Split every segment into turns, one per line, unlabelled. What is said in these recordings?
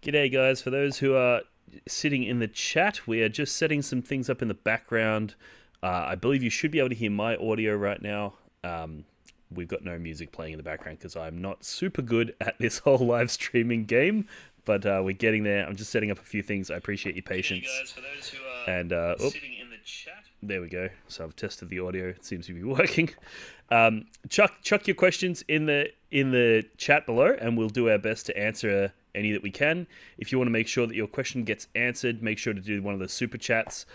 G'day, guys. For those who are sitting in the chat, we are just setting some things up in the background. I believe you should be able to hear my audio right now. We've got no music playing in the background because I'm not super good at this whole live streaming game, but we're getting there. I'm just setting up a few things. I appreciate your patience.
G'day guys, for those who are
And
sitting in the chat.
there we go. So I've tested the audio. It seems to be working. Chuck your questions in the chat below, and we'll do our best to answer any that we can. If you want to make sure that your question gets answered, make sure to do one of the super chats,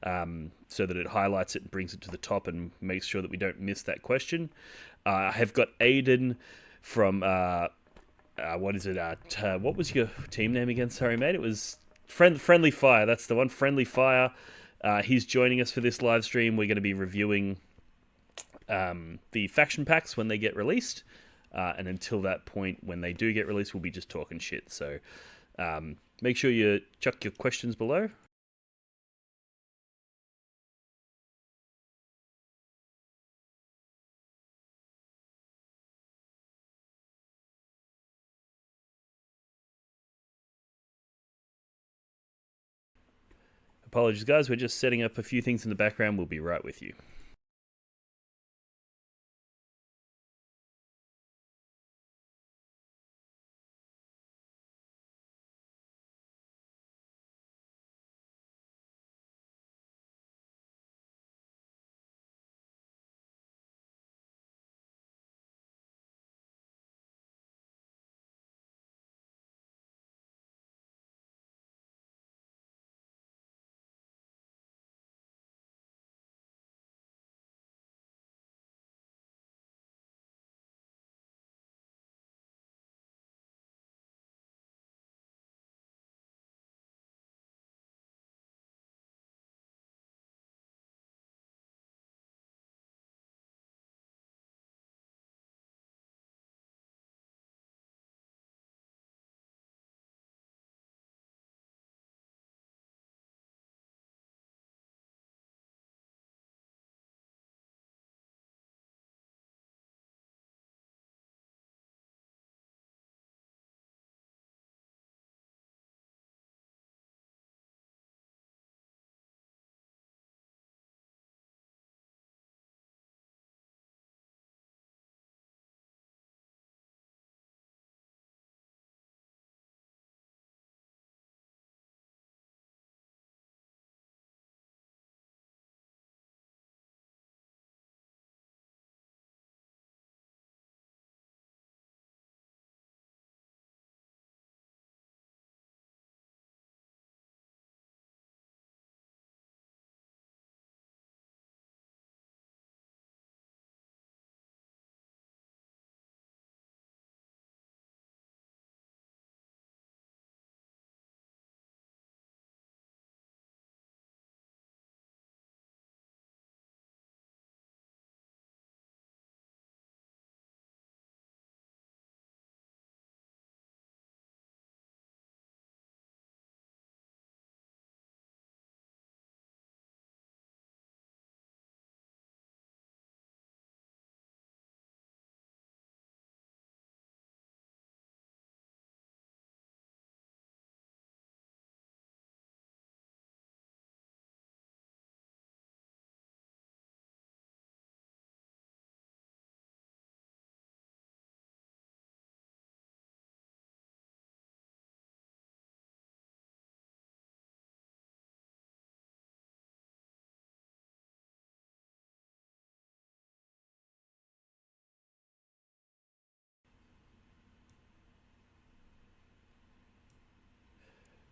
so that it highlights it and brings it to the top and makes sure that we don't miss that question. I have got Aiden from what is it? What was your team name again? Sorry, mate. It was Friendly Fire. That's the one. Friendly Fire. He's joining us for this live stream. We're going to be reviewing the faction packs when they get released. And until that point, when they do get released, we'll be just talking shit. So make sure you chuck your questions below. Apologies, guys. We're just setting up a few things in the background. We'll be right with you.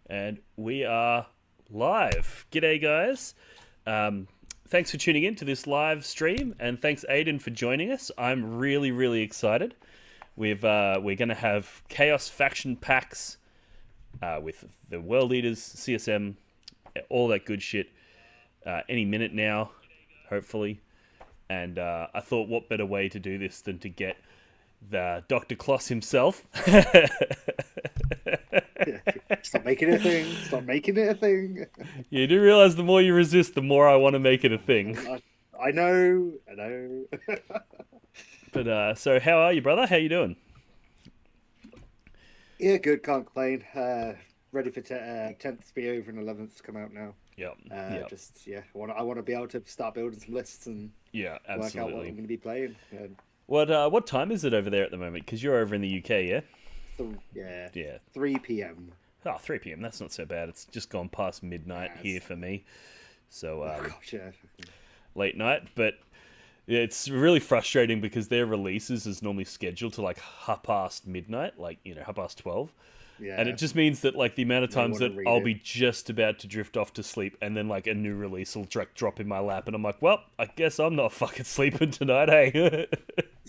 And we are live. G'day, guys. Thanks for tuning in to this live stream, and thanks, Aiden, for joining us. I'm really, really excited. We're going to have Chaos faction packs with the World Leaders, CSM, all that good shit any minute now, hopefully. And I thought, what better way to do this than to get the Dr. Kloss himself.
Stop making it a thing. Stop making it a thing.
You do realize the more you resist, the more I want to make it a thing.
I know. I know.
But so how are you, brother? How you doing?
Yeah, good. Can't complain. Ready for 10th to be over and 11th to come out now.
Yep. Yep.
Just yeah, I want to be able to start building some lists and
Yeah,
work out what I'm
absolutely.
going to be playing.
What time is it over there at the moment? Because you're over in the UK, yeah?
Yeah,
Yeah.
3 p.m.
Oh, 3 p.m. That's not so bad. It's just gone past midnight here
Yes.
for me. So
Oh gosh, yeah.
late night, but yeah, it's really frustrating because their releases is normally scheduled to like half past midnight, like half past 12, and it
Yeah.
just means that like the amount of
They
times
want to
that
read
I'll
it.
be just about to drift off to sleep, and then like a new release will drop in my lap, and I'm like, well, I guess I'm not fucking sleeping tonight, hey.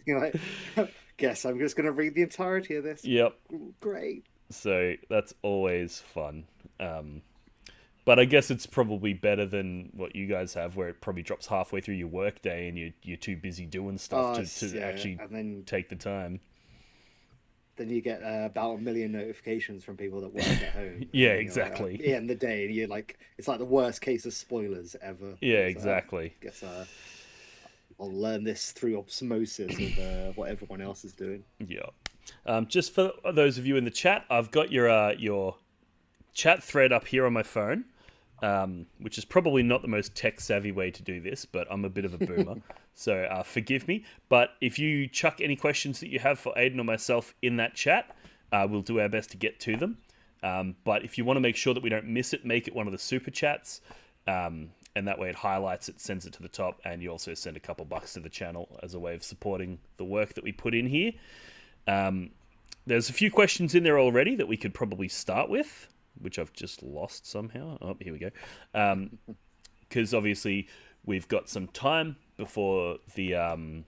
You're like, guess I'm just going to read the entirety of this.
Yep.
Great.
So that's always fun. Um, but I guess it's probably better than what you guys have, where it probably drops halfway through your workday and you're too busy doing stuff to
Yeah,
actually
and then
take the time.
you get about a million notifications from people that work at home, and
Yeah,
then you're like,
exactly.
yeah, in the day, and you're like, it's like the worst case of spoilers ever.
Yeah,
It's like, oh,
exactly.
guess I'll learn this through osmosis of what everyone else is doing.
Yeah. Just for those of you in the chat, I've got your chat thread up here on my phone, which is probably not the most tech savvy way to do this, but I'm a bit of a boomer, so forgive me. But if you chuck any questions that you have for Aiden or myself in that chat, we'll do our best to get to them. But if you want to make sure that we don't miss it, make it one of the super chats. And that way it highlights it, sends it to the top, and you also send a couple bucks to the channel as a way of supporting the work that we put in here. There's a few questions in there already that we could probably start with, which I've just lost somehow. Oh, here we go. Because obviously we've got some time before the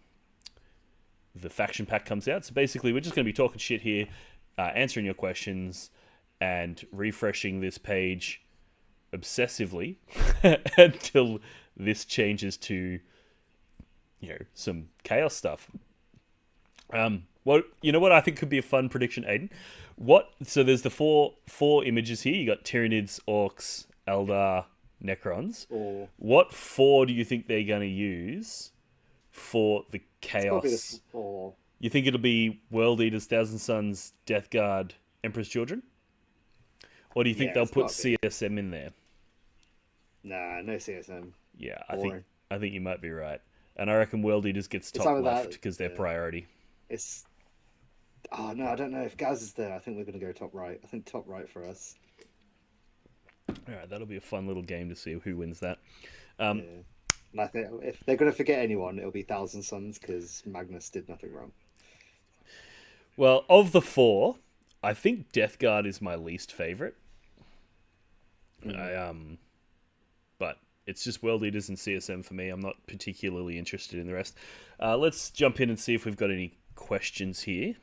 faction pack comes out. So basically we're just going to be talking shit here, answering your questions, and refreshing this page obsessively until this changes to some chaos stuff. Well, you know what I think could be a fun prediction, Aiden? So there's the four images here. You got Tyranids, Orcs, Eldar, Necrons.
Or
What four do you think they're going to use for the
it's got to be
chaos?
the four.
You think it'll be World Eaters, Thousand Suns, Death Guard, Emperor's Children? Or do you think
Yeah,
they'll
it's
put
got to be.
CSM in there?
Nah, no CSM.
Yeah,
Boring.
I think you might be right. And I reckon World Eaters gets
It's
top
either
left
that.
because they're
Yeah,
priority.
it's. Oh no, I don't know if Gaz is there. I think we're going to go top right. I think top right for us.
All right, that'll be a fun little game to see who wins that.
Yeah. And I think if they're going to forget anyone, it'll be Thousand Suns because Magnus did nothing wrong.
Well, of the four, I think Death Guard is my least favorite. But it's just World Eaters and CSM for me. I'm not particularly interested in the rest. Let's jump in and see if we've got any questions here.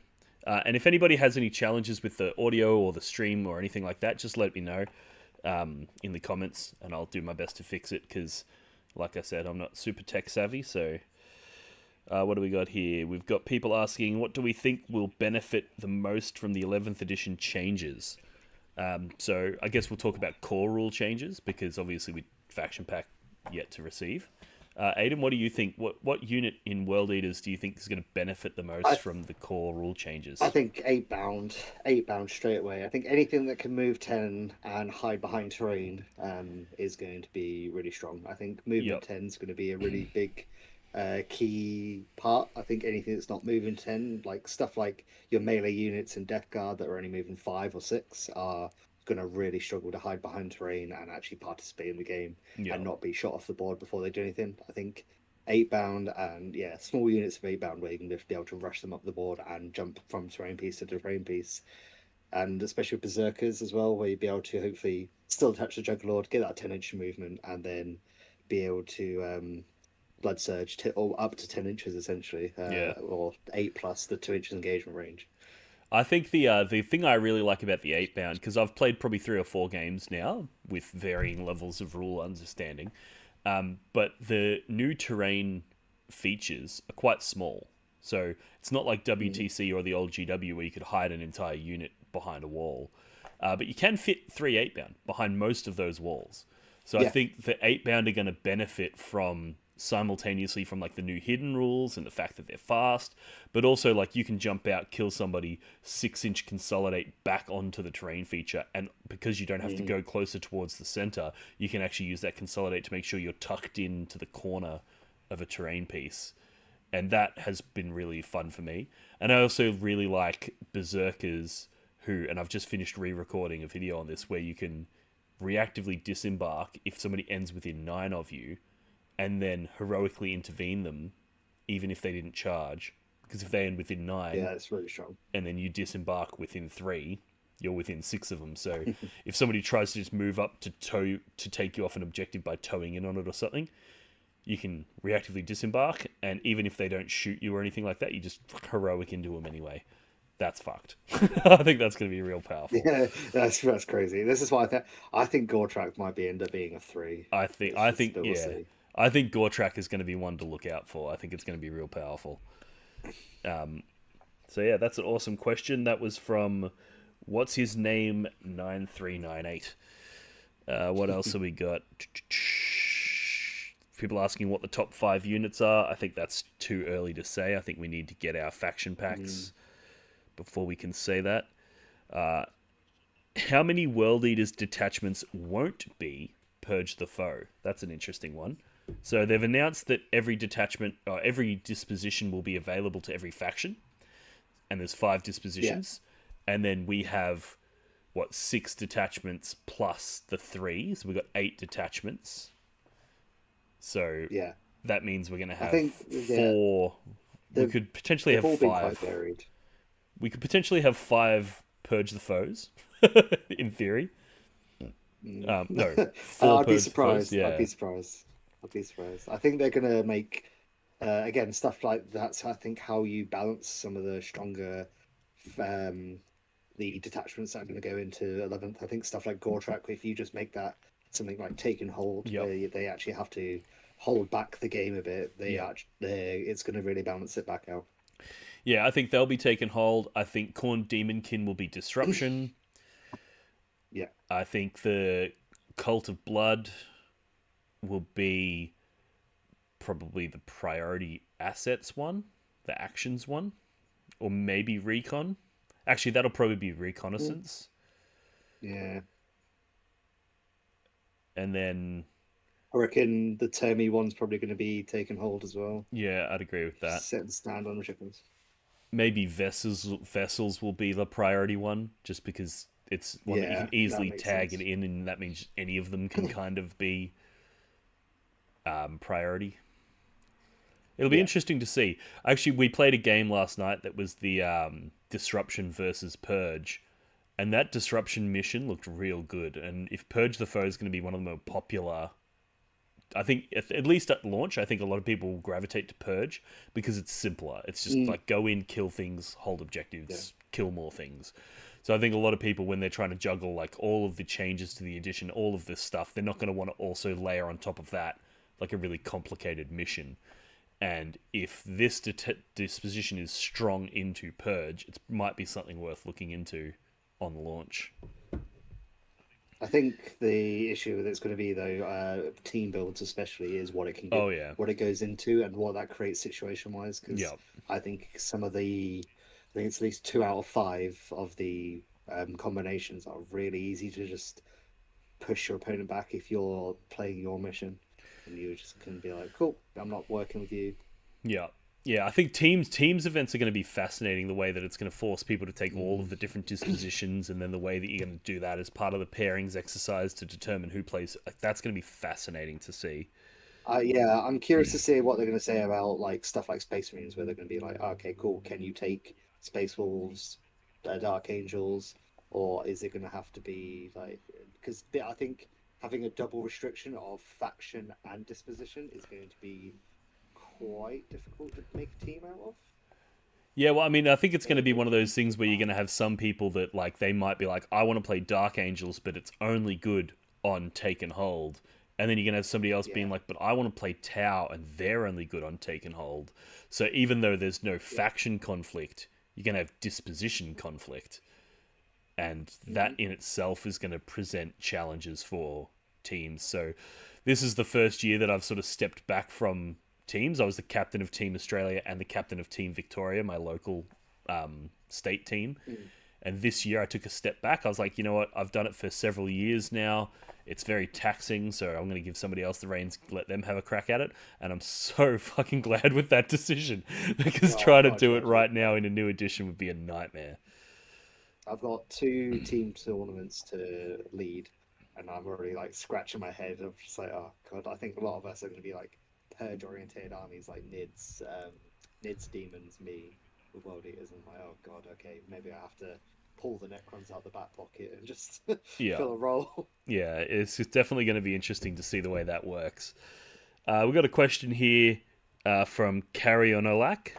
And if anybody has any challenges with the audio or the stream or anything like that, just let me know in the comments, and I'll do my best to fix it. Because, like I said, I'm not super tech savvy. So, what do we got here? We've got people asking, what do we think will benefit the most from the 11th edition changes? So I guess we'll talk about core rule changes because obviously we faction pack yet to receive. Aiden, what do you think? What unit in World Eaters do you think is going to benefit the most
I
from the core rule changes?
I think eight bound straight away. I think anything that can move 10 and hide behind terrain is going to be really strong. I think movement
Yep.
10 is going to be a really big key part. I think anything that's not moving 10, like stuff like your melee units and Death Guard that are only moving 5 or 6, are going to really struggle to hide behind terrain and actually participate in the game and
Yep.
not be shot off the board before they do anything. I think eight bound and yeah, small units of eight bound where you can just be able to rush them up the board and jump from terrain piece to terrain piece. And especially with berserkers as well, where you'd be able to hopefully still touch the Juggerlord, get that 10-inch movement, and then be able to blood surge or up to 10 inches essentially,
Yeah.
or 8 plus the 2 inches engagement range.
I think the thing I really like about the 8 bound, because I've played probably 3 or 4 games now with varying levels of rule understanding, but the new terrain features are quite small. So it's not like WTC or the old GW where you could hide an entire unit behind a wall. But you can fit 3 8 bound behind most of those walls. So I
Yeah.
think the 8 bound are going to benefit from simultaneously from like the new hidden rules and the fact that they're fast, but also like you can jump out, kill somebody, 6-inch consolidate back onto the terrain feature, and because you don't have to go closer towards the center, you can actually use that consolidate to make sure you're tucked into the corner of a terrain piece. And that has been really fun for me. And I also really like berserkers who, and I've just finished re-recording a video on this, where you can reactively disembark if somebody ends within 9 of you, and then heroically intervene them, even if they didn't charge. Because if they end within 9,
Yeah, it's really strong.
and then you disembark within 3, you're within 6 of them. So if somebody tries to just move up to take you off an objective by towing in on it or something, you can reactively disembark, and even if they don't shoot you or anything like that, you just heroic into them anyway. That's fucked. I think that's going to be real powerful.
Yeah, that's crazy. This is why I think Gortrak might end up being a 3.
I think,
But we'll
yeah.
see.
I think Gortrak is going to be one to look out for. I think it's going to be real powerful. So yeah, that's an awesome question. That was from What's His Name 9398. What else have we got? People asking what the top 5 units are. I think that's too early to say. I think we need to get our faction packs before we can say that. How many World Eaters detachments won't be Purge the Foe? That's an interesting one. So they've announced that every detachment or every disposition will be available to every faction, and there's 5 dispositions, and then we have 6 detachments plus the 3, so we've got 8 detachments. So that means we're going to have 4. We could potentially have 5. We could potentially have 5 Purge the Foes, in theory. No, 4
I'd be
Purge
surprised.
the Foes. Yeah.
I'd be surprised. I think they're going to make again stuff like that's. I think how you balance some of the stronger the detachments that are going to go into 11th. I think stuff like Gortrak, if you just make that something like Taken Hold, where they actually have to hold back the game a bit, it's going to really balance it back out.
Yeah, I think they'll be Taken Hold. I think Khorne Demonkin will be Disruption.
Yeah.
I think the Cult of Blood will be probably the priority assets one, the actions one, or maybe recon. Actually, that'll probably be reconnaissance.
Yeah.
And then
I reckon the Termi one's probably going to be Taken Hold as well.
Yeah, I'd agree with that.
Set and stand on shipments.
Maybe vessels will be the priority one, just because it's one that you can easily tag it in, and that means any of them can kind of be priority. It'll be interesting to see. Actually, we played a game last night that was the Disruption versus Purge, and that Disruption mission looked real good. And if Purge the Foe is going to be one of the more popular, I think at least at launch, I think a lot of people will gravitate to Purge because it's simpler. It's just like go in, kill things, hold objectives, kill more things. So I think a lot of people, when they're trying to juggle like all of the changes to the edition, all of this stuff, they're not going to want to also layer on top of that like a really complicated mission. And if this disposition is strong into Purge, it might be something worth looking into on the launch.
I think the issue that's going to be though, team builds especially, is what it can get, what it goes into, and what that creates situation wise. Because I think some of I think it's at least 2 out of 5 of the combinations are really easy to just push your opponent back if you're playing your mission, and you just can be like, cool, I'm not working with you.
Yeah, I think teams events are going to be fascinating, the way that it's going to force people to take all of the different dispositions, and then the way that you're going to do that as part of the pairings exercise to determine who plays. Like, that's going to be fascinating to see.
Yeah, I'm curious to see what they're going to say about like stuff like Space Marines, where they're going to be like, okay, cool, can you take Space Wolves, Dark Angels, or is it going to have to be like, because I think having a double restriction of faction and disposition is going to be quite difficult to make a team out of.
Yeah, well, I mean, I think it's going to be one of those things where you're going to have some people that, like, they might be like, I want to play Dark Angels, but it's only good on Take and Hold. And then you're going to have somebody else being like, but I want to play Tau, and they're only good on Take and Hold. So even though there's no faction conflict, you're going to have disposition conflict. And that in itself is going to present challenges for teams. So this is the first year that I've sort of stepped back from teams. I was the captain of Team Australia and the captain of Team Victoria, my local state team.
Mm.
And this year I took a step back. I was like, you know what? I've done it for several years now. It's very taxing, so I'm going to give somebody else the reins, let them have a crack at it. And I'm so fucking glad with that decision because
Oh,
trying to
God,
do it
yeah.
right now in a new edition would be a nightmare.
I've got 2 team tournaments to lead, and I'm already like scratching my head. I'm just like, oh god, I think a lot of us are going to be like purge-oriented armies, like Nids, demons, me with world eaters. And I'm like, oh god, okay, maybe I have to pull the Necrons out the back pocket and just
Yeah.
fill a role.
Yeah, it's definitely going to be interesting to see the way that works. We've got a question here from Carry On Olak.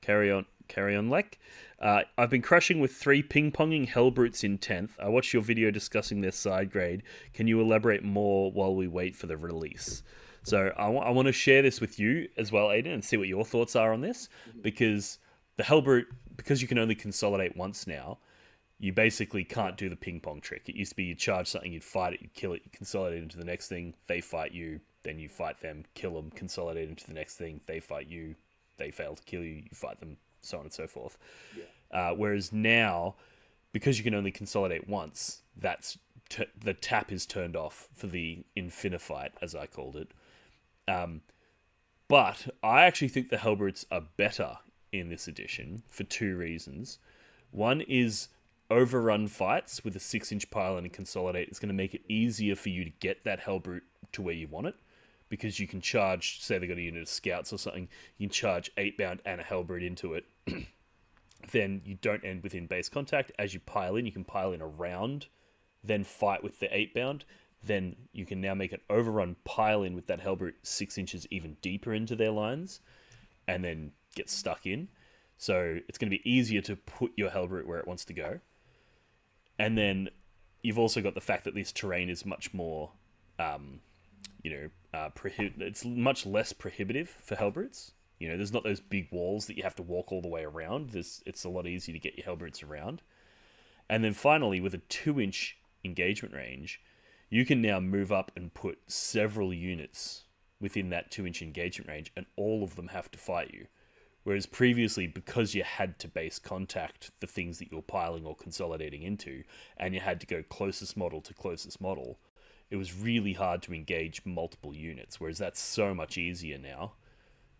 Carry on, Lek. I've been crushing with 3 ping-ponging Hellbrutes in 10th. I watched your video discussing their side grade. Can you elaborate more while we wait for the release? So I want to share this with you as well, Aiden, and see what your thoughts are on this. Because the Hellbrute, because you can only consolidate once now, you basically can't do the ping-pong trick. It used to be you charge something, you'd fight it, you'd kill it, you consolidate into the next thing, they fight you, then you fight them, kill them, consolidate into the next thing, they fight you, they fail to kill you, you fight them, so on and so forth.
Yeah.
Whereas now, because you can only consolidate once, the tap is turned off for the Infinifight, as I called it. But I actually think the Hellbrutes are better in this edition for 2 reasons. One is overrun fights with a 6-inch pylon and consolidate is going to make it easier for you to get that Hellbrute to where you want it. Because you can charge, say they got a unit of scouts or something, you can charge 8-bound and a Hellbrute into it. Then you don't end within base contact. As you pile in, you can pile in around, then fight with the 8-bound. Then you can now make an overrun pile in with that Hellbrute 6 inches even deeper into their lines, and then get stuck in. So it's going to be easier to put your Hellbrute where it wants to go. And then you've also got the fact that this terrain is much more, it's much less prohibitive for Hellbrutes. You know, there's not those big walls that you have to walk all the way around. It's a lot easier to get your Hellbrutes around. And then finally, with a 2-inch engagement range, you can now move up and put several units within that 2-inch engagement range, and all of them have to fight you. Whereas previously, because you had to base contact the things that you're piling or consolidating into, and you had to go closest model to closest model, it was really hard to engage multiple units. Whereas that's so much easier now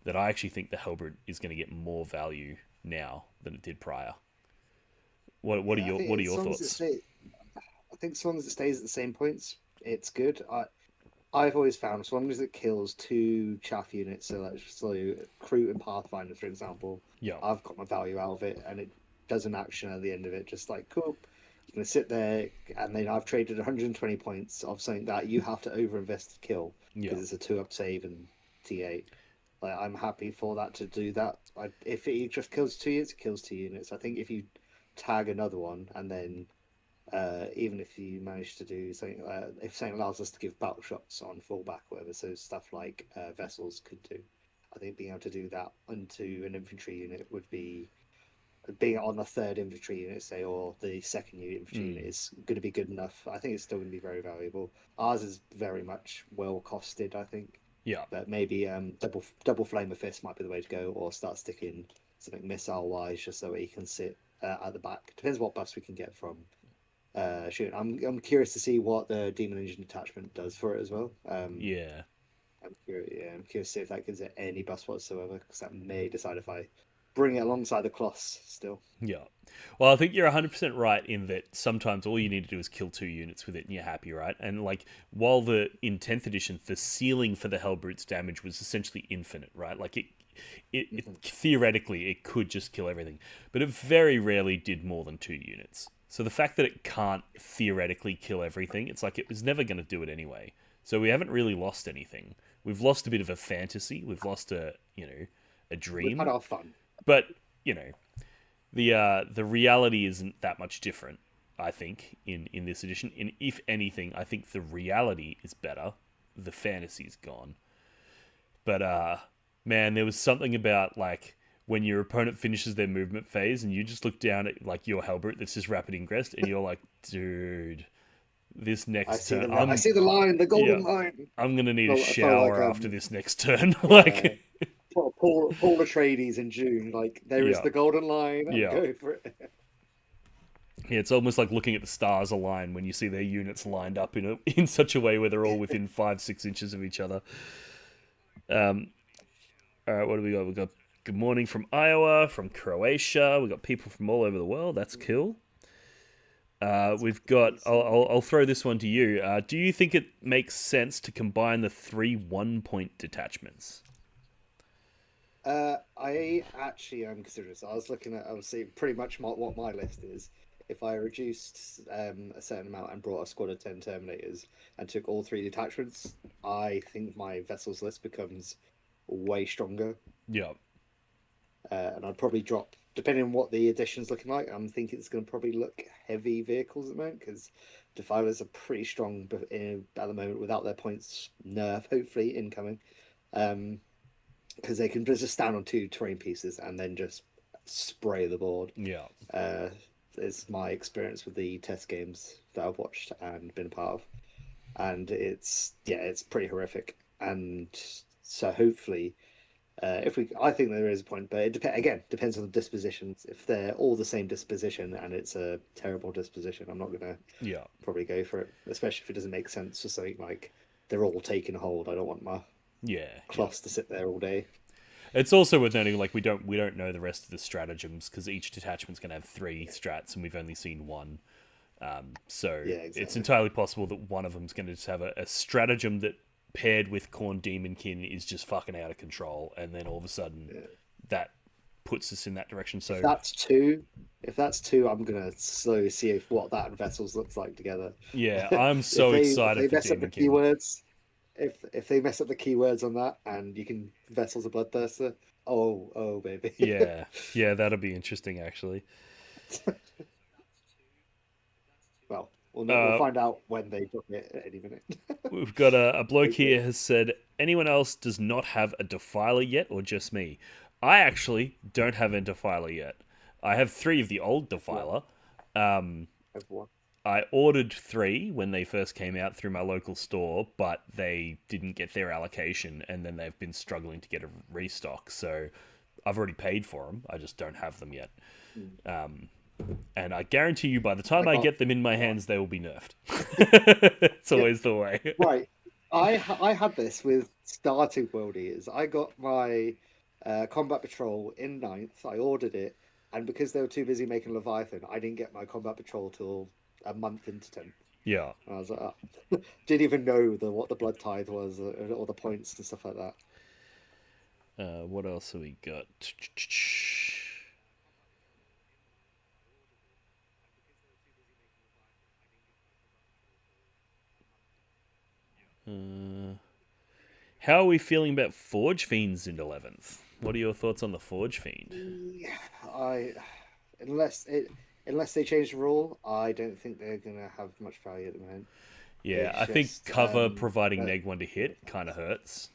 that I actually think the Hellbrute is going to get more value now than it did prior. What are your thoughts?
I think as long as it stays at the same points, it's good. I've always found as long as it kills 2 chaff units, so Crew and Pathfinder, for example,
Yeah.
I've got my value out of it, and it does an action at the end of it, just like, cool, you're going to sit there, and then I've traded 120 points of something that you have to overinvest to kill, because it's a 2-up save and T8. Like, I'm happy for that to do that. If it just kills 2 units, it kills 2 units. I think if you tag another one, and then even if you manage to do something, if something allows us to give battle shots on fallback, whatever, so stuff like vessels could do, I think being able to do that onto an infantry unit would be, being on the 3rd infantry unit, say, or the 2nd infantry unit is going to be good enough. I think it's still going to be very valuable. Ours is very much well costed, I think.
Yeah.
But maybe double flame of fist might be the way to go, or start sticking something missile wise, just so he can sit at the back. Depends what buffs we can get from shooting. I'm curious to see what the demon engine attachment does for it as well.
Yeah.
I'm curious to see if that gives it any buffs whatsoever, because that may decide if I bring it alongside the Colossus still.
Yeah. Well, I think you're 100% right in that sometimes all you need to do is kill 2 units with it and you're happy, right? And like, while in 10th edition, the ceiling for the Hellbrute's damage was essentially infinite, right? Like it theoretically, it could just kill everything, but it very rarely did more than 2 units. So the fact that it can't theoretically kill everything, it's like it was never going to do it anyway. So we haven't really lost anything. We've lost a bit of a fantasy. We've lost a dream.
We've had our fun.
But, the reality isn't that much different, I think, in this edition. And if anything, I think the reality is better. The fantasy's gone. But, man, there was something about, like, when your opponent finishes their movement phase and you just look down at, like, your Hellbrute that's just rapid ingressed and you're like, dude, This
I
next
see
turn,
I see the line, the
yeah,
golden line.
I'm gonna need a
Well, I felt like
shower after this next turn.
yeah,
Like,
Paul Atreides in June. Like there is
yeah,
the golden line. I'm
yeah.
going for it.
Yeah, it's almost like looking at the stars align when you see their units lined up in such a way where they're all within 5-6 inches of each other. Um, all right, what do we got? We got good morning from Iowa, from Croatia. We got people from all over the world. That's cool. We've got. I'll throw this one to you. Do you think it makes sense to combine the three 1-point detachments?
I actually am considering this. I was looking at obviously pretty much what my list is. If I reduced a certain amount and brought a squad of 10 Terminators and took all three detachments, I think my vessels list becomes way stronger.
Yeah,
And I'd probably drop, depending on what the addition's looking like, I'm thinking it's going to probably look heavy vehicles at the moment because Defilers are pretty strong at the moment without their points nerf, hopefully, incoming. Because they can just stand on two terrain pieces and then just spray the board.
yeah,
Is my experience with the test games that I've watched and been a part of, and it's pretty horrific. And so hopefully, I think there is a point, but it depends on the dispositions. If they're all the same disposition and it's a terrible disposition, I'm not gonna
yeah,
probably go for it, especially if it doesn't make sense for something like they're all taking hold. I don't want my
yeah.
cloths to sit there all day.
It's also worth noting, like we don't know the rest of the stratagems because each detachment's going to have 3 strats, and we've only seen one. So
Yeah, exactly.
it's entirely possible that one of them's going to just have a stratagem that paired with Khorne Demonkin is just fucking out of control, and then all of a sudden that puts us in that direction. So
if that's two, I'm gonna slowly see what that and vessels looks like together.
yeah, I'm so excited
if they
for
mess up the
Demonkin.
keywords, if they mess up the keywords on that, and you can vessels a bloodthirster. Oh baby.
Yeah, yeah, that'll be interesting actually.
Well, we'll find out when they book it at any minute.
We've got a bloke here has said, anyone else does not have a Defiler yet, or just me? I actually don't have a Defiler yet. I have 3 of the old Defiler.
Everyone.
I ordered 3 when they first came out through my local store, but they didn't get their allocation, and then they've been struggling to get a restock. So I've already paid for them. I just don't have them yet. And I guarantee you, by the time I get them in my hands, they will be nerfed. It's always the way.
Right. I had this with starting World Eaters. I got my Combat Patrol in 9th. I ordered it, and because they were too busy making Leviathan, I didn't get my Combat Patrol till a month into 10th.
Yeah.
And I was like, oh. Didn't even know what the Blood Tithe was or the points and stuff like that.
What else have we got? How are we feeling about Forge Fiends in 11th? What are your thoughts on the Forge Fiend?
Yeah, unless they change the rule, I don't think they're gonna have much value at the moment.
Yeah, I think cover providing neg 1 to hit kind of hurts.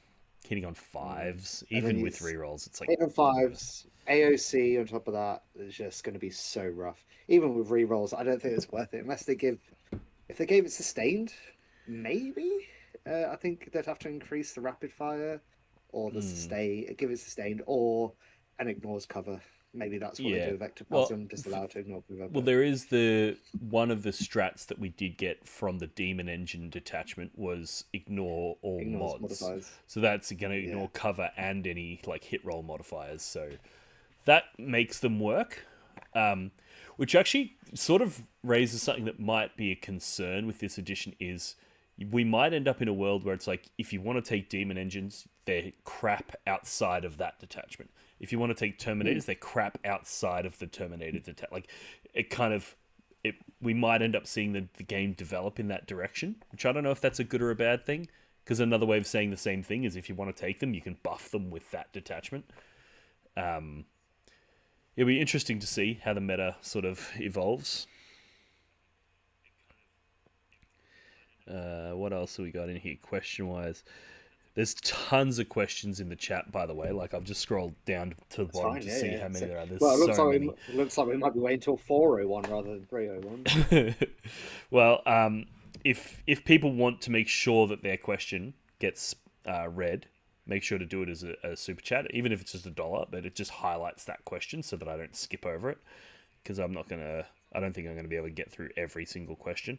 Hitting on 5s, even with rerolls, it's like
8 and 5s. AOC on top of that is just going to be so rough. Even with rerolls, I don't think it's worth it unless if they gave it sustained, maybe. I think they'd have to increase the rapid fire or give it sustained, or and ignores cover. Maybe that's what they do. Vector Plasm just allowed to ignore cover.
Well, there is the one of the strats that we did get from the Demon Engine detachment was ignore all mods. Modifiers. So that's going to ignore cover and any like hit roll modifiers. So that makes them work. Which actually sort of raises something that might be a concern with this edition is we might end up in a world where it's like, if you want to take Demon Engines, they're crap outside of that detachment. If you want to take Terminators, they're crap outside of the Terminator detachment. Like, we might end up seeing the game develop in that direction, which I don't know if that's a good or a bad thing, because another way of saying the same thing is if you want to take them, you can buff them with that detachment. It'll be interesting to see how the meta sort of evolves. What else have we got in here question-wise? There's tons of questions in the chat, by the way. Like, I've just scrolled down to the bottom to see how many there are. There's
it looks like we might be waiting until 401 rather than 301.
Well, if people want to make sure that their question gets read, make sure to do it as a super chat, even if it's just $1, but it just highlights that question so that I don't skip over it, because I don't think I'm gonna be able to get through every single question.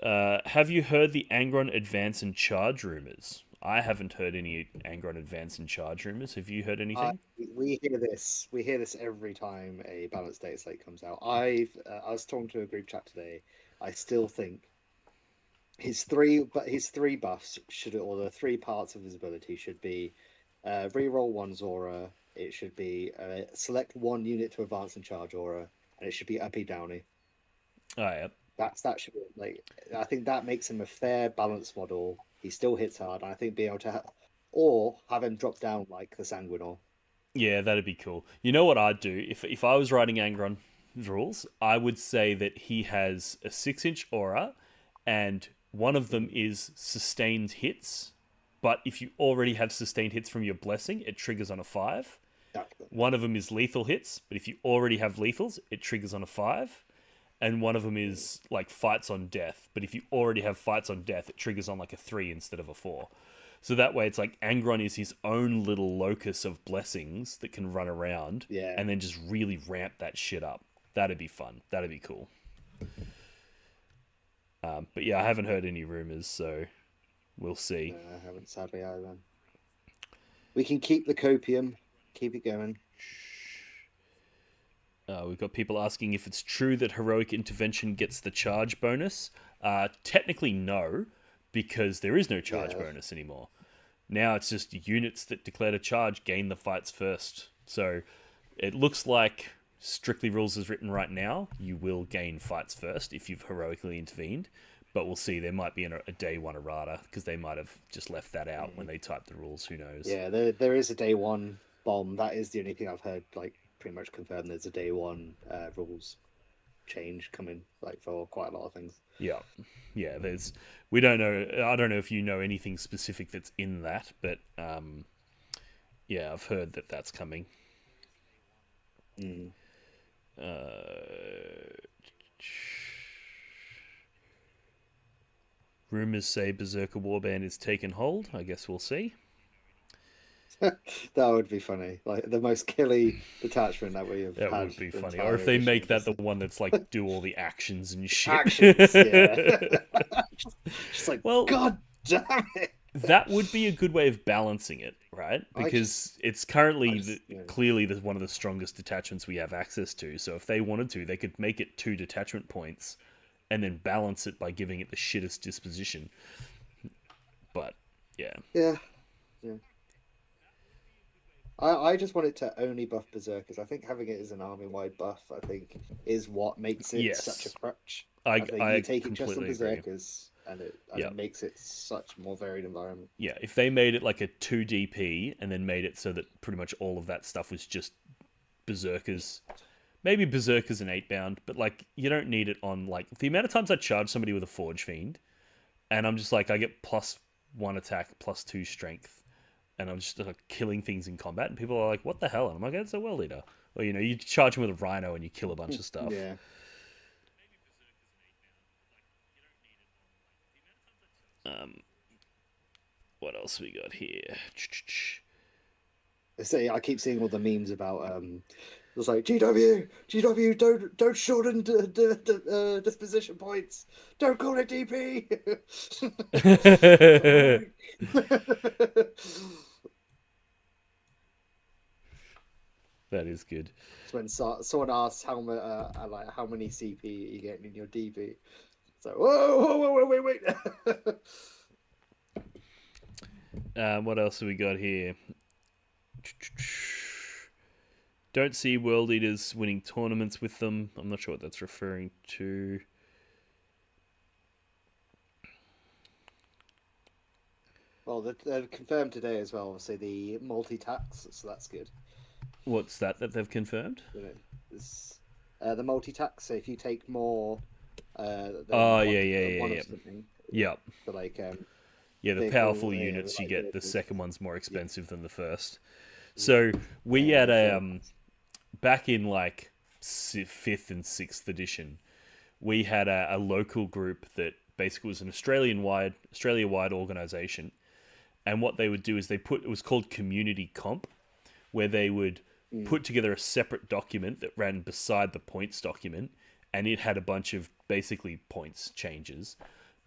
Have you heard the Angron advance and charge rumors? I haven't heard any Angron advance and charge rumors. Have you heard anything?
We hear this. We hear this every time a balanced data slate comes out. I was talking to a group chat today. I still think his three buffs should, or the three parts of his ability should be reroll one Zora. It should be select one unit to advance and charge aura, and it should be uppy downy.
Oh, yeah.
That should be, like, I think that makes him a fair balance model. He still hits hard, and I think being able to or have him drop down like the Sanguinor.
Yeah, that'd be cool. You know what I'd do if I was writing Angron rules? I would say that he has a 6-inch aura, and one of them is sustained hits. But if you already have sustained hits from your blessing, it triggers on a 5.
Exactly.
One of them is lethal hits, but if you already have lethals, it triggers on a 5. And one of them is like fights on death, but if you already have fights on death, it triggers on like a 3 instead of a 4. So that way, it's like Angron is his own little locus of blessings that can run around,
Yeah.
and then just really ramp that shit up. That'd be fun. That'd be cool. But yeah, I haven't heard any rumors, so we'll see.
I haven't, sadly, either. We can keep the copium, keep it going.
We've got people asking if it's true that heroic intervention gets the charge bonus. Technically, no, because there is no charge bonus anymore. Now it's just units that declared a charge gain the fights first. So it looks like, strictly rules as written right now, you will gain fights first if you've heroically intervened. But we'll see. There might be a day one errata, because they might have just left that out when they typed the rules. Who knows?
Yeah, there is a day one bomb. That is the only thing I've heard, like, pretty much confirmed. There's a day one rules change coming, like, for quite a lot of things.
Yeah. We don't know. I don't know if you know anything specific that's in that, but yeah, I've heard that that's coming. Rumors say Berserker Warband is taken hold. I guess we'll see.
That would be funny. Like, the most killy detachment that we have had.
That would be funny. Or if they make that the one that's like do all the actions and shit.
Actions, yeah. Just like, well, God damn it.
That would be a good way of balancing it, right? Because it's currently clearly one of the strongest detachments we have access to. So if they wanted to, they could make it 2 detachment points and then balance it by giving it the shittest disposition. But, yeah.
Yeah. I just want it to only buff Berserkers. I think having it as an army-wide buff, I think, is what makes it such a crutch. I think you take it just on Berserkers, and it makes it such a more varied environment.
Yeah, if they made it like a 2 DP and then made it so that pretty much all of that stuff was just Berserkers, maybe Berserkers and 8-bound, but like you don't need it on like the amount of times I charge somebody with a Forge Fiend, and I'm just like I get +1 attack, +2 strength. And I'm just like killing things in combat, and people are like, "What the hell?" And I'm like, "It's a World Eater." Or you charge him with a Rhino and you kill a bunch of stuff.
Yeah.
What else we got here?
I keep seeing all the memes about it's like GW, don't shorten disposition points. Don't call it DP.
That is good.
It's when someone asks how many CP you getting in your DP. So whoa, wait.
What else have we got here? Don't see World Eaters winning tournaments with them. I'm not sure what that's referring to.
Well, they've confirmed today as well, obviously, the multi-tax, so that's good.
What's that they've confirmed?
The multi-tax, so if you take more...
yeah. Yep.
So like...
the powerful units, you get the second one's more expensive than the first. So we had back in like 5th and 6th edition, we had a local group that basically was an Australia-wide organization. And what they would do is it was called Community Comp, where they would put together a separate document that ran beside the points document, and it had a bunch of basically points changes.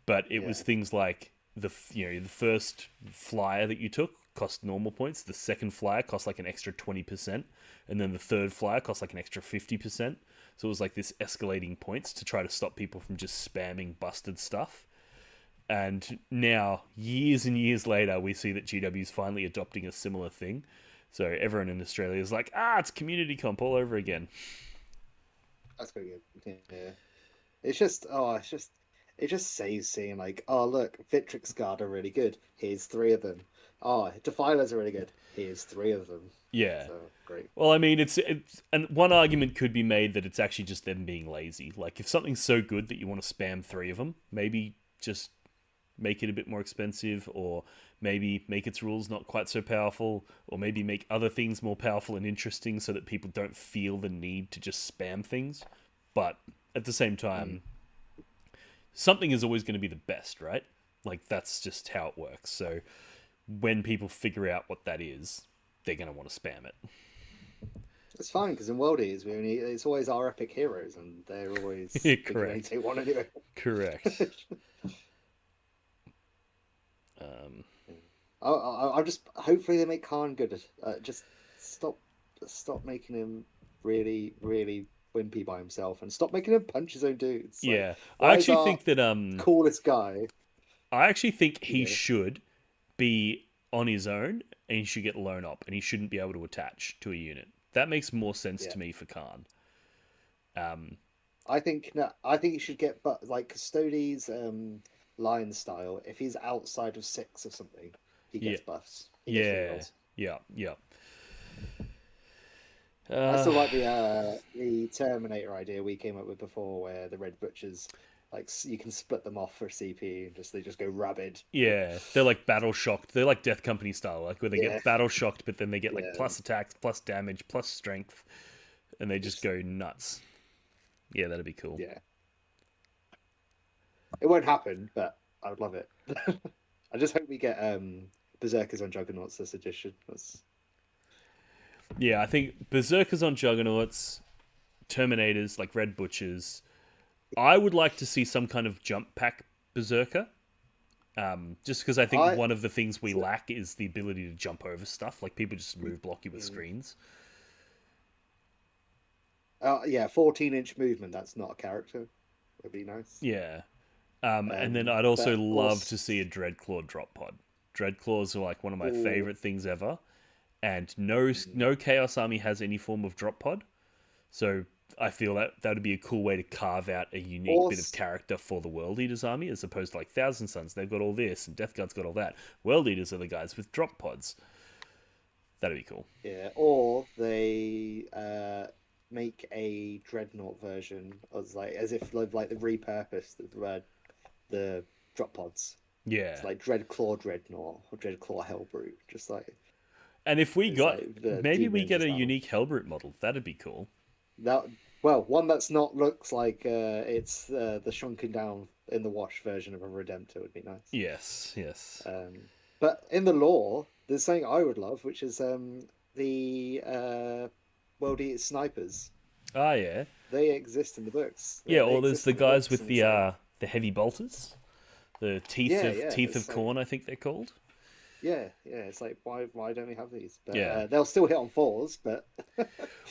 But it was things like the first flyer that you took cost normal points, the second flyer cost like an extra 20%, and then the third flyer cost like an extra 50%. So it was like this escalating points to try to stop people from just spamming busted stuff. And now, years and years later, we see that GW is finally adopting a similar thing. So everyone in Australia is like, it's Community Comp all over again.
That's pretty good. Yeah. It just saves seeing like, oh look, Victrix Guard are really good. Here's 3 of them. Oh, Defilers are really good. Here's 3 of them.
Yeah.
So great.
Well, I mean, it's and one argument could be made that it's actually just them being lazy. Like, if something's so good that you want to spam 3 of them, maybe just make it a bit more expensive, or maybe make its rules not quite so powerful, or maybe make other things more powerful and interesting so that people don't feel the need to just spam things. But at the same time, something is always going to be the best, right? Like, that's just how it works. So when people figure out what that is, they're going to want to spam it.
It's fine, because in World Eaters, it's always our epic heroes, and they're always
correct.
They want anyway.
Correct.
I just hopefully they make Khan good. Just stop making him really, really wimpy by himself, and stop making him punch his own dudes. Like,
yeah, I actually think that
coolest guy.
I actually think he should be on his own, and he should get loan up, and he shouldn't be able to attach to a unit. That makes more sense to me for Khan.
I think he should get like Custodes Lion style. If he's outside of 6 or something, he gets buffs. He gets
yeah.
I still like the Terminator idea we came up with before, where the Red Butchers, like, you can split them off for CP and they just go rabid.
Yeah, they're like battle shocked. They're like Death Company style, like where they get battle shocked, but then they get like plus attacks, plus damage, plus strength, and they just go nuts. Yeah, that'd be cool.
Yeah, it won't happen, but I would love it. I just hope we get Berserkers on Juggernauts this edition.
Yeah, I think Berserkers on Juggernauts, Terminators, like Red Butchers. I would like to see some kind of jump pack Berserker. Just because I think one of the things we lack is the ability to jump over stuff. Like, people just move block you with screens.
14-inch movement. That's not a character. Would be nice.
Yeah. And then I'd also love to see a Dreadclaw drop pod. Dreadclaws are like one of my favorite things ever. And no Chaos Army has any form of drop pod. So I feel that would be a cool way to carve out a unique bit of character for the World Eaters army, as opposed to like Thousand Suns. They've got all this, and Death Guard's got all that. World Eaters are the guys with drop pods. That'd be cool.
Yeah, or they make a Dreadnought version as if like the repurposed the drop pods.
Yeah,
it's like Dreadclaw Dreadnought or Dreadclaw Hellbrute, just like.
And if we got maybe we get a unique Hellbrute model, that'd be cool.
One that's not looks like it's the shrunken down in the wash version of a Redemptor would be nice.
Yes.
But in the lore, there's something I would love, which is the World Eater snipers.
Ah, yeah.
They exist in the books.
Yeah, or there's the guys with the heavy bolters, the teeth of corn, I think they're called.
Yeah. It's like, why don't we have these? But, they'll still hit on 4s, but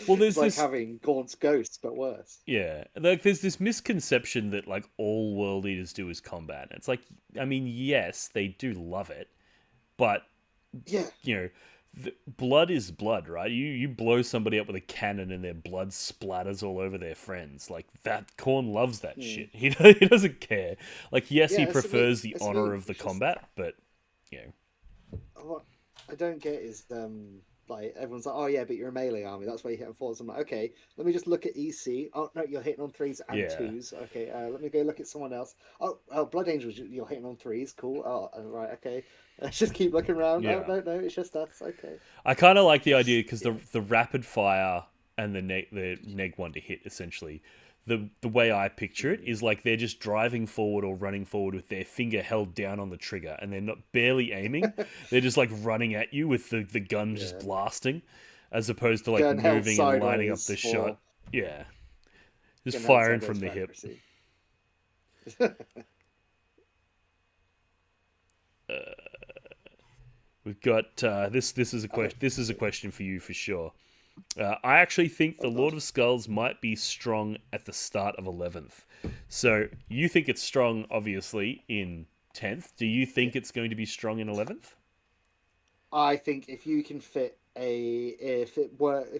well, there's
it's like having Gaunt's Ghosts, but worse.
Yeah, like there's this misconception that like all World Eaters do is combat. It's like, I mean, yes, they do love it, but blood is blood, right? You blow somebody up with a cannon and their blood splatters all over their friends. Like, that Khorne loves that shit. He doesn't care. Like, yes, he prefers the honor of the combat, but
what I don't get is like everyone's like, oh yeah, but you're a melee army, that's why you hit on 4s. I'm like, okay, let me just look at EC. Oh no, you're hitting on 3s and 2s. Okay, let me go look at someone else. Oh, Blood Angels, you're hitting on 3s. Cool. Oh, right, okay. Let's just keep looking around. No, it's just us. Okay.
I kind of like the idea because the rapid fire and the neg one to hit, essentially, the way I picture it is like they're just driving forward or running forward with their finger held down on the trigger, and they're not barely aiming. They're just like running at you with the gun just
Yeah.
blasting, as opposed to like
Gun held
moving and lining up the
sideways
shot.
for
Yeah, just
gun held
firing
sideways
from the
for
hip.
accuracy.
We've got this. This is a
Okay.
question. This is a question for you for sure. I actually think the
Oh
Lord
God.
of Skulls might be strong at the start of 11th. So you think it's strong, obviously, in 10th. Do you think it's going to be strong in 11th?
I think if you can fit if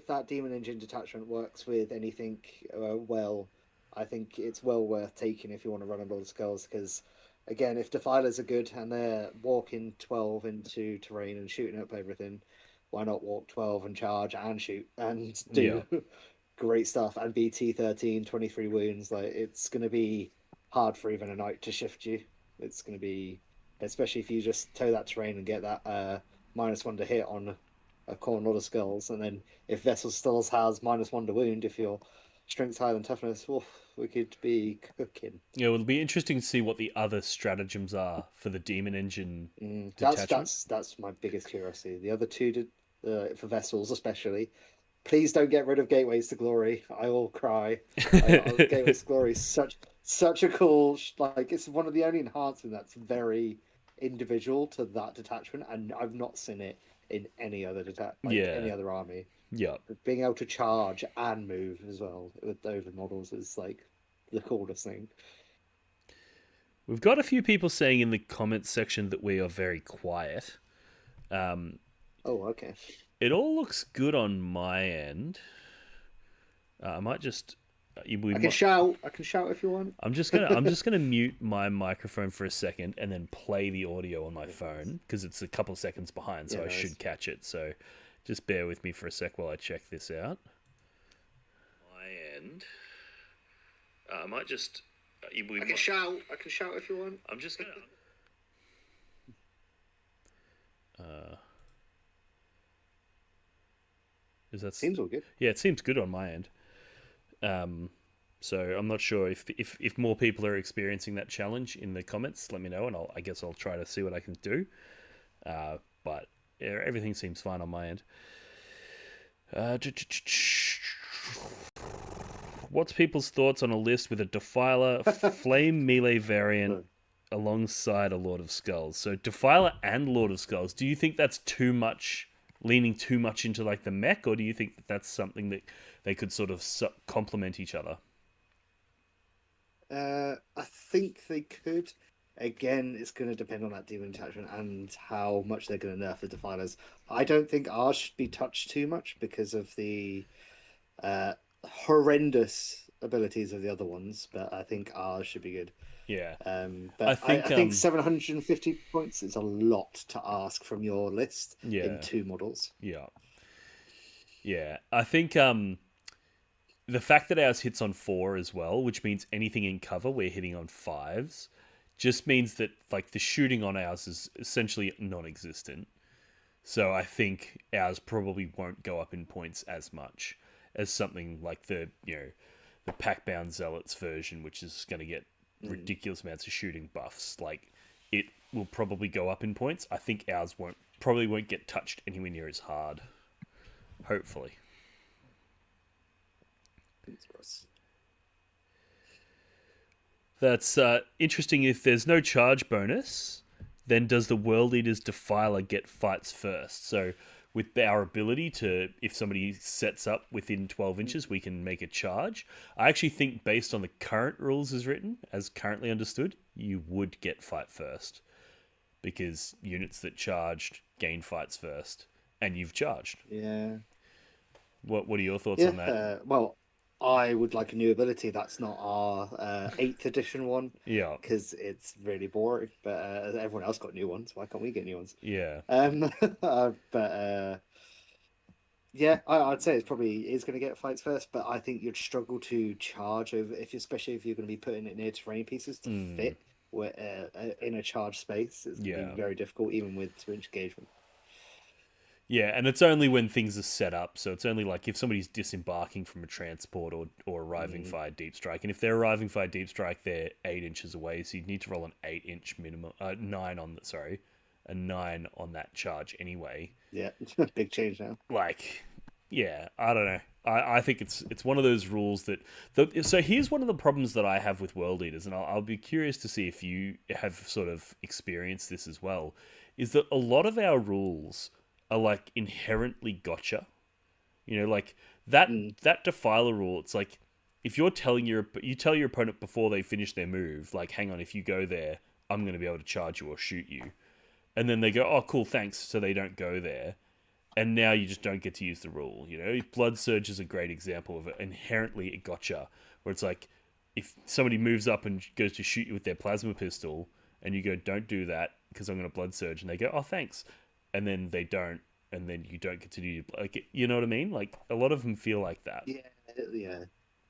that demon engine detachment works with anything well, I think it's well worth taking if you want to run a lot of skulls. Because again, if defilers are good and they're walking 12 into terrain and shooting up everything, why not walk 12 and charge and shoot and
Yeah.
do great stuff and be T13 23 wounds? Like it's going to be hard for even a knight to shift you. It's going to be, especially if you just toe that terrain and get that -1 to hit on a core lot of skulls, and then if Vessel still has -1 to wound, if your strength's higher than toughness, oof, we could be cooking.
Yeah, well, it'll be interesting to see what the other stratagems are for the Demon Engine
That's
detachment.
my biggest curiosity. The other two did for Vessels especially. Please don't get rid of Gateways to Glory. I will cry. Gateways to Glory is such a cool like it's one of the only enhancement that's very individual to that detachment, and I've not seen it in any other any
Yeah,
other army.
yeah.
But being able to charge and move as well with those models is like the coolest thing.
We've got a few people saying in the comments section that we are very quiet.
Oh, okay.
It all looks good on my end. I might just we
I can
might,
shout. I can shout if you want.
I'm just gonna mute my microphone for a second and then play the audio on my phone because it's a couple seconds behind, so
Yeah,
I
nice.
should catch it. So just bear with me for a sec while I check this out. My end. I might just.
I can shout. I can shout if you want.
I'm just gonna. Is that
Seems all good.
Yeah, it seems good on my end. So I'm not sure if more people are experiencing that challenge in the comments. Let me know, and I guess I'll try to see what I can do. But yeah, everything seems fine on my end. What's people's thoughts on a list with a Defiler Flame melee variant alongside a Lord of Skulls? So Defiler and Lord of Skulls. Do you think that's too much, leaning too much into like the mech, or do you think that that's something that they could sort of complement each other?
I think they could. Again, it's going to depend on that demon attachment and how much they're going to nerf the defilers. I don't think ours should be touched too much because of the uh, horrendous abilities of the other ones, but I think ours should be good.
Yeah, I
But
think
I think 750 points is a lot to ask from your list in
yeah,
two models.
yeah, yeah. I think the fact that ours hits on 4 as well, which means anything in cover we're hitting on 5s, just means that like the shooting on ours is essentially non-existent. So I think ours probably won't go up in points as much as something like the pack bound zealots version, which is going to get ridiculous amounts of shooting buffs. Like it will probably go up in points. I think ours won't get touched anywhere near as hard. Hopefully. That's interesting. If there's no charge bonus, then does the World Eater's Defiler get fights first? So, with our ability to, if somebody sets up within 12 inches, we can make a charge. I actually think, based on the current rules as written, as currently understood, you would get fight first. Because units that charged gain fights first, and you've charged.
Yeah.
What are your thoughts
Yeah.
on that?
Well, I would like a new ability that's not our 8th edition one
Yeah,
because it's really boring. But everyone else got new ones. Why can't we get new ones?
yeah,
But yeah, I'd say it's probably is going to get fights first. But I think you'd struggle to charge over especially if you're going to be putting it near terrain pieces to fit in a charge space. It's going to
yeah.
be very difficult, even with 2-inch engagement.
Yeah, and it's only when things are set up. So it's only like if somebody's disembarking from a transport or arriving
Mm.
via deep strike. And if they're arriving via deep strike, they're 8 inches away. So you'd need to roll an 8 inch minimum, nine on the, sorry, a nine on that charge anyway.
Yeah, big change now.
Like, yeah, I don't know. I think it's one of those rules that. So here's one of the problems that I have with World Eaters, and I'll be curious to see if you have sort of experienced this as well. Is that a lot of our rules are like inherently gotcha. You know, like
Mm.
that defiler rule. It's like if you tell your opponent before they finish their move, like, hang on, if you go there, I'm going to be able to charge you or shoot you, and then they go, oh, cool, thanks, so they don't go there, and now you just don't get to use the rule. You know, Blood Surge is a great example of it. Inherently, it gotcha, where it's like if somebody moves up and goes to shoot you with their plasma pistol, and you go, don't do that because I'm going to Blood Surge, and they go, oh, thanks, and then they don't, and then you don't get to do like, you know what I mean? Like a lot of them feel like that.
Yeah, yeah.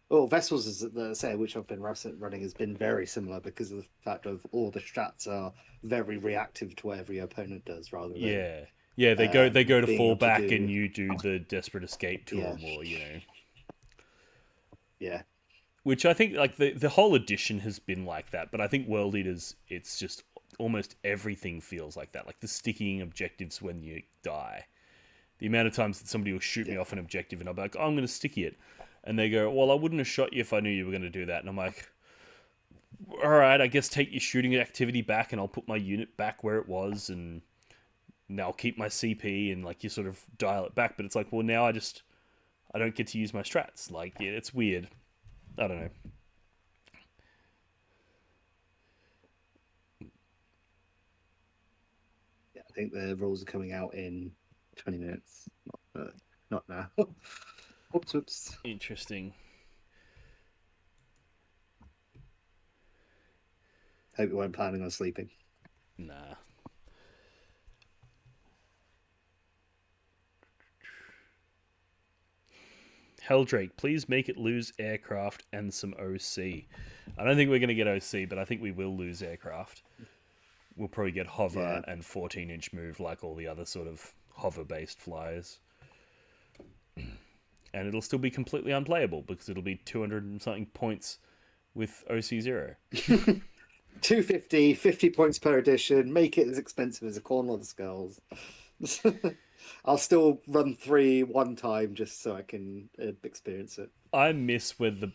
Well, Vessels, as I say, which I've been running, has been very similar because of the fact of all the strats are very reactive to whatever your opponent does, rather than
Yeah, yeah. They go to
being
fall
able to
back,
do.
and you do the desperate escape to
Yeah,
them, or you know.
yeah,
Which I think like the whole edition has been like that, but I think World Eaters, it's just almost everything feels like that. Like the sticking objectives when you die. The amount of times that somebody will shoot me
yeah.
off an objective and I'll be like, oh, I'm going to sticky it. And they go, well, I wouldn't have shot you if I knew you were going to do that. And I'm like, all right, I guess take your shooting activity back and I'll put my unit back where it was and now I'll keep my CP and like you sort of dial it back. But it's like, well, now I don't get to use my strats. Like, yeah, it's weird. I don't know.
Yeah, I think the rules are coming out in 20 minutes. Not now. Oops, oops.
Interesting.
Hope you weren't planning on sleeping.
Nah. Heldrake, please make it lose aircraft and some OC. I don't think we're going to get OC, but I think we will lose aircraft. We'll probably get hover
Yeah.
and 14-inch move like all the other sort of hover-based flyers. And it'll still be completely unplayable because it'll be 200 and something points with OC0.
250, 50 points per edition. Make it as expensive as a Corn of the Skulls. I'll still run 3 one time just so I can experience it.
I miss when the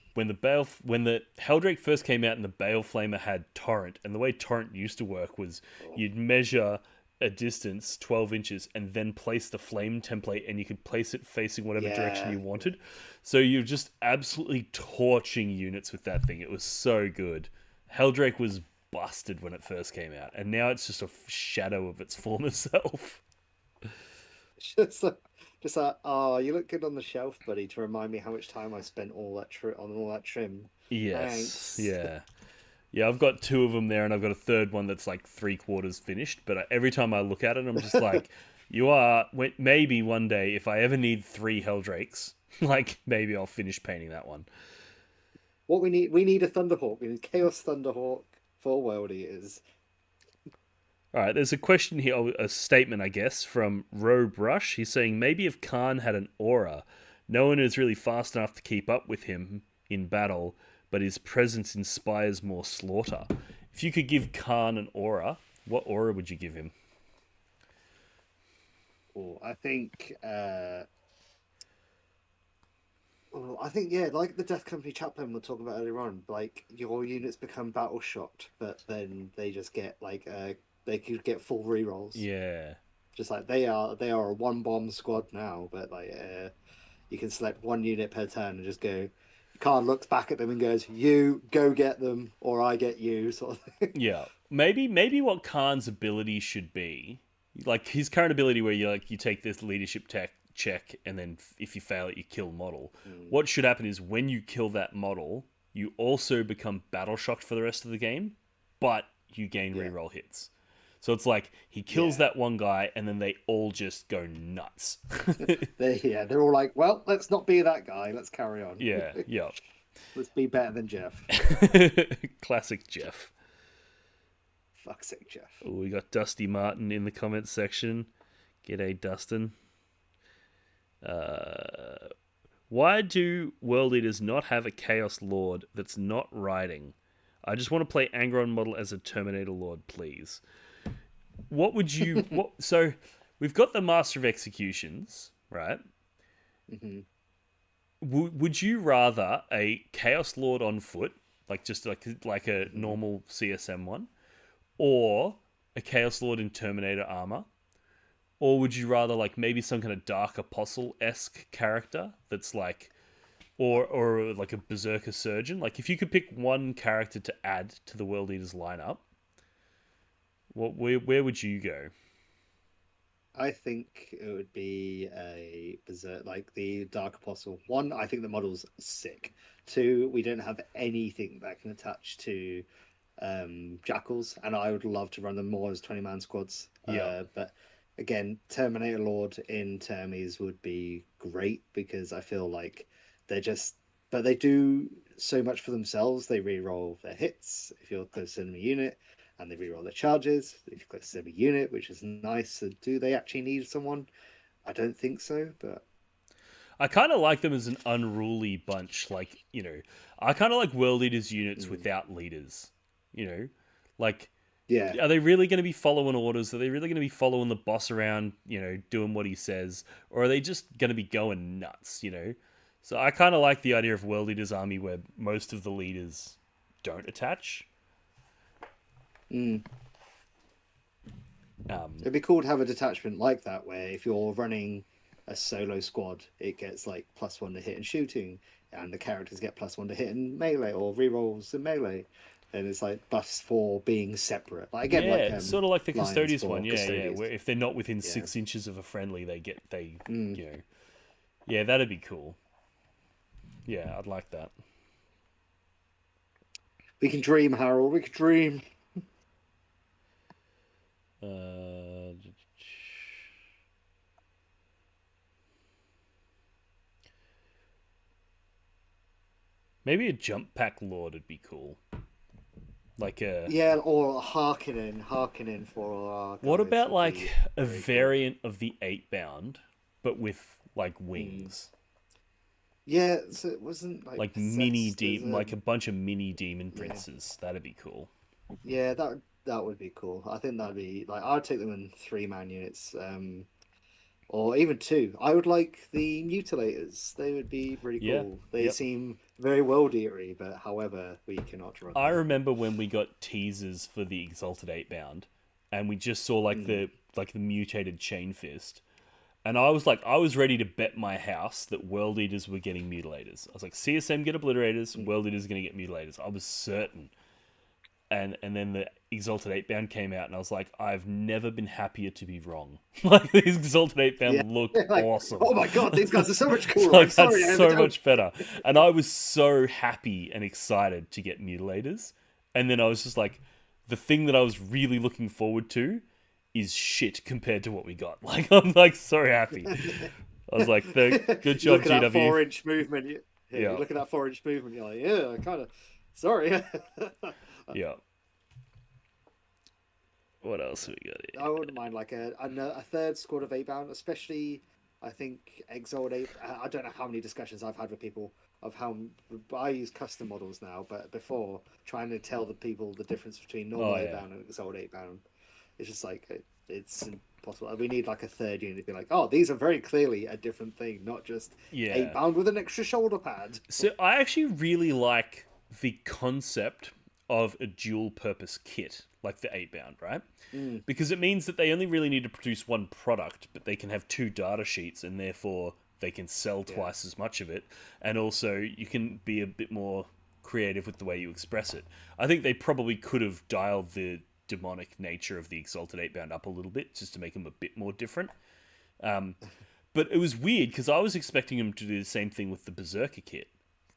Heldrake first came out and the Bale Flamer had Torrent, and the way Torrent used to work was you'd measure a distance 12 inches and then place the flame template, and you could place it facing whatever direction you wanted. So you're just absolutely torching units with that thing. It was so good. Heldrake was busted when it first came out, and now it's just a shadow of its former self.
Just like, oh, you look good on the shelf, buddy, to remind me how much time I spent on all that trim.
Yes.
Thanks.
Yeah. Yeah, I've got 2 of them there, and I've got a third one that's like 3/4 finished. But every time I look at it, I'm just like, maybe one day, if I ever need 3 Heldrakes, like, maybe I'll finish painting that one.
What we need a Thunderhawk. We need Chaos Thunderhawk for World Eaters.
All right, there's a question here, a statement, I guess, from Roe Brush. He's saying maybe if Khan had an aura, no one is really fast enough to keep up with him in battle, but his presence inspires more slaughter. If you could give Khan an aura, what aura would you give him?
Oh, I think, yeah, like the Death Company chaplain we'll talk about earlier on. Like your units become battle shocked, but then they just get they could get full rerolls.
Yeah.
Just like they are a 1-bomb squad now, but like you can select 1 unit per turn and just go. Khan looks back at them and goes, "You go get them, or I get you." Sort of thing.
Yeah. Maybe what Khan's ability should be, like his current ability, where you take this leadership check, and then if you fail it, you kill model. What should happen is when you kill that model, you also become battle shocked for the rest of the game, but you gain reroll hits. So it's like he kills that one guy, and then they all just go nuts.
They're all like, "Well, let's not be that guy. Let's carry on."
Yeah.
Let's be better than Jeff.
Classic Jeff.
Fuck's sake, Jeff.
Oh, we got Dusty Martin in the comments section. G'day, Dustin. Uh, why do World Eaters not have a Chaos Lord that's not riding? I just want to play Angron model as a Terminator Lord, please. What would you... what? So, we've got the Master of Executions, right?
Hmm.
Would you rather a Chaos Lord on foot, like just like a
Hmm.
normal CSM one, or a Chaos Lord in Terminator armor? Or would you rather like maybe some kind of Dark Apostle esque character that's like, or like a Berserker Surgeon? Like if you could pick one character to add to the World Eaters lineup, where would you go?
I think it would be a berserk, like the Dark Apostle. One, I think the model's sick. Two, we don't have anything that can attach to jackals, and I would love to run them more as 20-man squads.
Yeah,
But again, Terminator Lord in Termies would be great because I feel like they're just, but they do so much for themselves. They re-roll their hits if you're close to enemy unit, and they re-roll their charges if you're close to enemy unit, which is nice. So do they actually need someone? I don't think so, but
I kind of like them as an unruly bunch. Like I kind of like World Eaters units
mm,
without leaders. You know, like
yeah.
are they really going to be following orders? Are they really going to be following the boss around, doing what he says? Or are they just going to be going nuts, So I kind of like the idea of World Eaters Army where most of the leaders don't attach.
Mm.
Um,
It'd be cool to have a detachment like that where if you're running a solo squad, it gets like +1 to hit and shooting, and the characters get +1 to hit and melee or rerolls in melee. And it's like buffs for being separate. Like again, like
yeah, sort of like the
Lions
Custodians
for
one. Yeah, yeah.
Custodians.
Where if they're not within
Yeah.
6 inches of a friendly, they,
Mm.
you know, yeah, that'd be cool. Yeah, I'd like that.
We can dream, Harold. We can dream.
Uh, maybe a jump pack lord would be cool. Like a
Yeah, or Harkonnen for our
what
guys
about
would
like
be
a
very cool.
variant of the 8 bound, but with like
Mm.
wings,
Yeah, so it wasn't like
like
possessed. There's
like a bunch of mini demon
yeah,
princes. That'd be cool.
yeah, that would be cool. I think that'd be like I'd take them in 3-man units, or even two. I would like the mutilators. They would be really
Yeah,
cool. They
yep.
seem very world eatery, but however, we cannot run
I
them.
remember when we got teasers for the Exalted 8 bound, and we just saw like
Mm.
the mutated chain fist. And I was like, I was ready to bet my house that World Eaters were getting mutilators. I was like, CSM get obliterators,
Mm.
World Eaters going to get mutilators. I was certain. And then the Exalted 8 bound came out, and I was like, I've never been happier to be wrong. Like these Exalted 8
Yeah,
bound look
like
awesome.
oh my god, these guys are so much cooler. I'm
Like that's
sorry, I
so
don't.
much better. And I was so happy and excited to get mutilators. And then I was just like, the thing that I was really looking forward to is shit compared to what we got. Like I'm like so happy. I was like, good
You
job,
look at that
GW.
4-inch movement. You
Yeah,
look at that 4-inch movement. You're like, yeah, kind of. Sorry.
yeah. What else we got
I
here?
wouldn't mind like a third squad of 8 bound, especially. I think Exiled 8. I don't know how many discussions I've had with people of how I use custom models now, but before trying to tell the people the difference between normal
Oh
8
yeah,
bound and Exiled 8 bound, it's just like it's impossible. We need like a third unit to be like, oh, these are very clearly a different thing, not just eight
yeah.
bound with an extra shoulder pad.
So I actually really like the concept of a dual purpose kit, like the 8 bound, right?
Mm,
Because it means that they only really need to produce one product, but they can have two data sheets, and therefore they can sell
yeah.
twice as much of it. And also, you can be a bit more creative with the way you express it. I think they probably could have dialed the demonic nature of the Exalted 8 bound up a little bit just to make them a bit more different. Um, but it was weird because I was expecting them to do the same thing with the Berserker kit.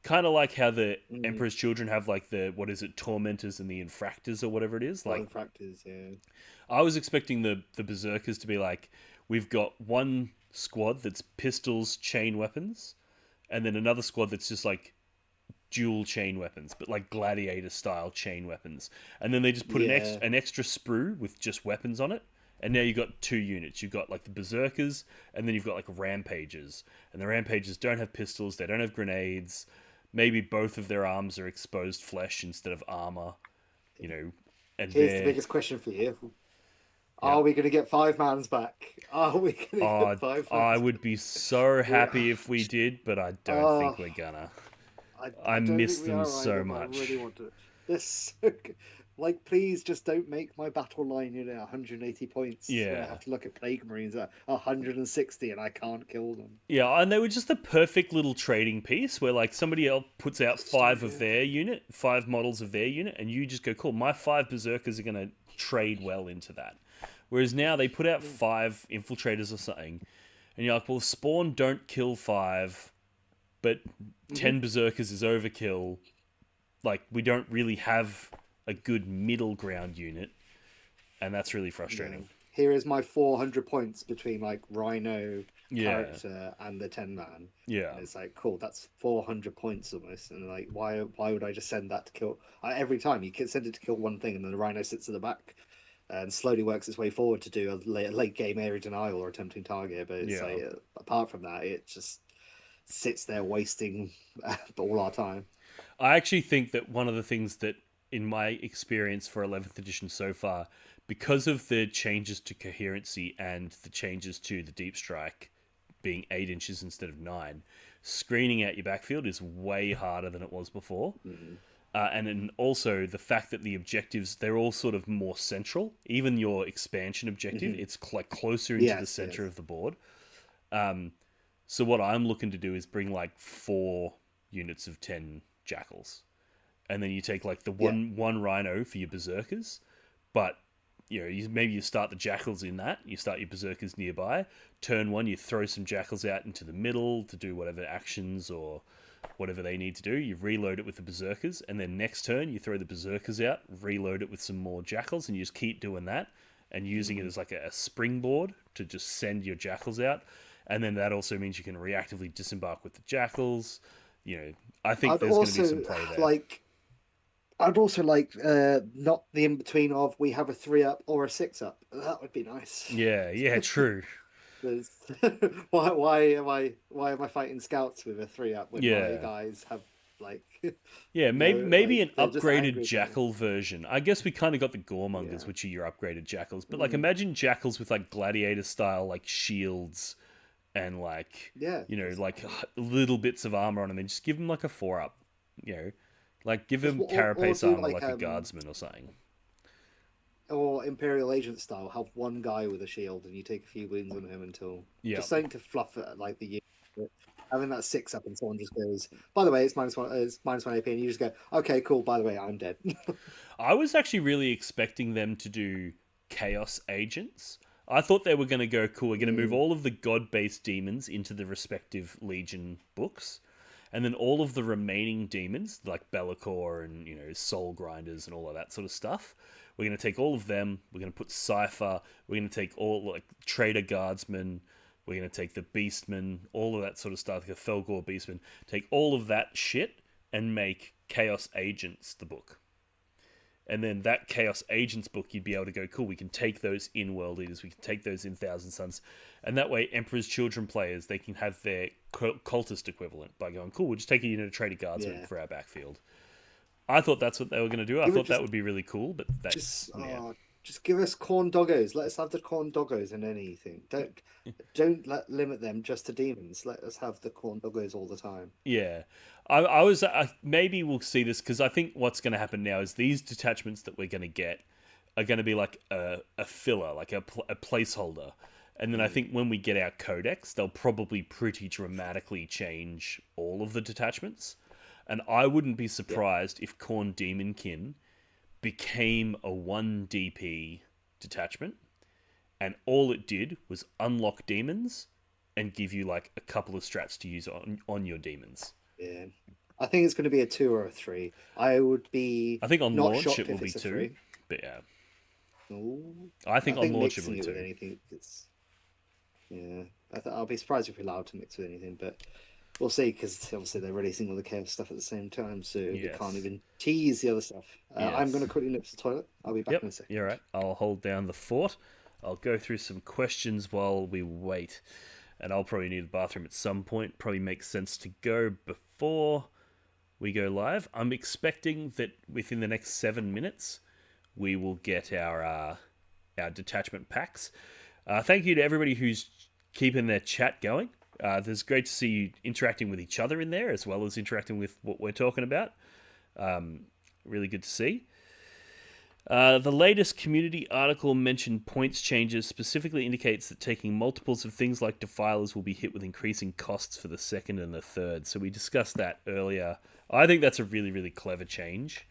Kind of like how the
Mm,
Emperor's Children have like the, what is it, Tormentors and the Infractors or whatever it is.
well,
Like
in practice, yeah.
I was expecting the Berserkers to be like, we've got one squad that's pistols, chain weapons, and then another squad that's just like dual chain weapons, but like gladiator style chain weapons. And then they just put
Yeah.
an extra sprue with just weapons on it, And now you've got two units. You've got like the berserkers, and then you've got like rampagers. And the rampagers don't have pistols, they don't have grenades. Maybe both of their arms are exposed flesh instead of armor, you know, and
Here's the
they're
biggest question for you:
yeah.
Are we going to get 5-mans back? Are we going to get
Oh,
five
I
mans?
would be so
We,
happy if we did, but I don't
oh,
think we're gonna.
I
I
don't think
miss
we
them
are
so
either, but I
much.
really want to. This, like, please just don't make my battle line unit 180 points when I
Yeah.
have to look at Plague Marines at 160 and I can't kill them.
Yeah, and they were just the perfect little trading piece where like somebody else puts out
So
five of
good.
their unit, five models of their unit, and you just go, cool, my five berserkers are gonna trade well into that. Whereas now they put out
Yeah.
five infiltrators or something, and you're like, well, spawn don't kill five, but
Hmm.
10 berserkers is overkill. Like we don't really have a good middle ground unit, and that's really
Yeah.
frustrating.
Here is my 400 points between like Rhino
Yeah,
character and the 10-man.
yeah,
And it's like, cool, that's 400 points almost. And like, why would I just send that to kill? Every time you can send it to kill one thing, and then the Rhino sits at the back and slowly works its way forward to do a late game area denial or a tempting target. But it's
yeah.
like, apart from that, it just sits there wasting all our time.
I actually think that one of the things that, in my experience for 11th edition so far, because of the changes to coherency and the changes to the deep strike being 8 inches instead of 9, screening out your backfield is way harder than it was before.
Mm.
And then also the fact that the objectives, they're all sort of more central. Even your expansion objective,
Hmm.
it's like closer into the
Yes,
center
yes.
of the board. So what I'm looking to do is bring like 4 units of 10 jackals, and then you take like the
Yeah.
one rhino for your berserkers. But maybe you start the jackals in that. You start your berserkers nearby. Turn one, you throw some jackals out into the middle to do whatever actions or whatever they need to do. You reload it with the berserkers, and then next turn you throw the berserkers out, reload it with some more jackals, and you just keep doing that and using it
Mhm.
as like a springboard to just send your jackals out. And then that also means you can reactively disembark with the jackals. I think
I'd
there's going to be some
also
play there.
like I'd also like not the in between of we have a 3-up or a 6-up. That would be nice.
Yeah, yeah, true.
There's why am I fighting scouts with a 3-up when my
Yeah.
guys have like
Yeah,
no,
maybe
like
an
they're just
upgraded
angry at me.
jackal version. I guess we kind of got the goremongers,
Yeah.
which are your upgraded jackals. But like,
Mm.
imagine jackals with like gladiator style like shields and like
Yeah. Just
like little bits of armor on them, and just give them like a 4-up. Like give them
or
carapace
do
armor
like
like a guardsman or something.
or Imperial Agent style, have one guy with a shield and you take a few wounds on him until
Yeah,
just something to fluff it like the unit. Having that 6-up and someone just goes, by the way, it's minus one, it's minus 1 AP, and you just go, okay, cool. By the way, I'm dead.
I was actually really expecting them to do chaos agents. I thought they were going to go, cool, we're going to move
Mm,
all of the god based demons into the respective Legion books. And then all of the remaining demons, like Be'lakor and, Soul Grinders and all of that sort of stuff, we're going to take all of them. We're going to put Cypher. We're going to take all, like, Trader Guardsmen. We're going to take the Beastmen, all of that sort of stuff, like a Felgor Beastman. Take all of that shit and make Chaos Agents the book. And then that Chaos Agents book, you'd be able to go, cool, we can take those in World Eaters, we can take those in Thousand Suns. And that way, Emperor's Children players, they can have their cultist equivalent by going, cool, we'll just take a unit of Trader Guardsmen
yeah.
for our backfield. I thought that's what they were going to do. I
Give it
thought that would be really cool, but
just,
yeah.
just give us corn doggos. Let us have the corn doggos in anything. Don't limit them just to demons. Let us have the corn doggos all the time.
Yeah. I was, maybe we'll see this, because I think what's going to happen now is these detachments that we're going to get are going to be like a filler, like a placeholder. And then I
Mm,
think when we get our codex, they'll probably pretty dramatically change all of the detachments. And I wouldn't be
yeah.
surprised if Khorne Demonkin became a 1 DP detachment, and all it did was unlock demons and give you like a couple of strats to use on your demons.
Yeah. I think it's going to be a 2 or a 3. I would be
I think on
not
launch it
shocked
will
if
be
it's a
2,
3.
but yeah,
Ooh.
I
I
think on
think
launch it will
mixing
be
it with
2.
anything, it's yeah. I'll be surprised if we're allowed to mix with anything, but we'll see because obviously they're releasing all the chaos stuff at the same time, so we can't
Yes,
even tease the other stuff. I'm going to
yes.
quickly nip to the toilet. I'll be back
Yep,
in a
you're
second.
right. I'll hold down the fort. I'll go through some questions while we wait. And I'll probably need the bathroom at some point. Probably makes sense to go before we go live. I'm expecting that within the next 7 minutes, we will get our detachment packs. Thank you to everybody who's keeping their chat going. It's great to see you interacting with each other in there, as well as interacting with what we're talking about. Really good to see. The latest community article mentioned points changes, specifically indicates that taking multiples of things like defilers will be hit with increasing costs for the second and the third. So we discussed that earlier. I think that's a really, really clever change.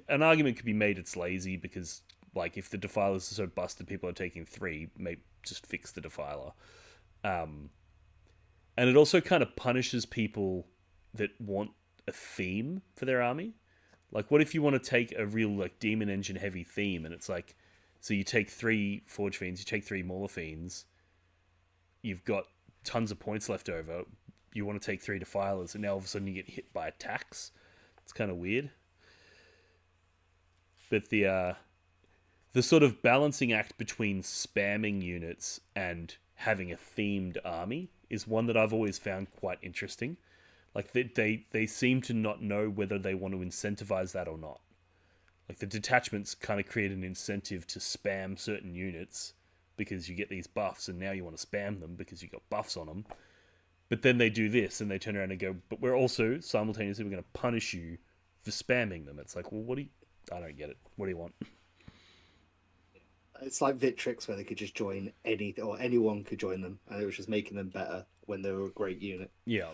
An argument could be made it's lazy because, like, if the defilers are so busted, people are taking 3, maybe just fix the defiler. And it also kind of punishes people that want a theme for their army. Like, what if you want to take a real, like, demon engine heavy theme, and it's like, so you take 3 Forge Fiends, you take 3 Mauler Fiends, you've got tons of points left over, you want to take 3 Defilers, and now all of a sudden you get hit by attacks. It's kind of weird. But the sort of balancing act between spamming units and having a themed army is one that I've always found quite interesting. Like, they seem to not know whether they want to incentivize that or not. Like, the detachments kind of create an incentive to spam certain units because you get these buffs, and now you want to spam them because you got buffs on them. But then they do this, and they turn around and go, but we're also, simultaneously, we're going to punish you for spamming them. It's like, well, what do you... I don't get it. What do you want?
It's like Victrix, where they could just join or anyone could join them, and it was just making them better when they were a great unit.
Yeah.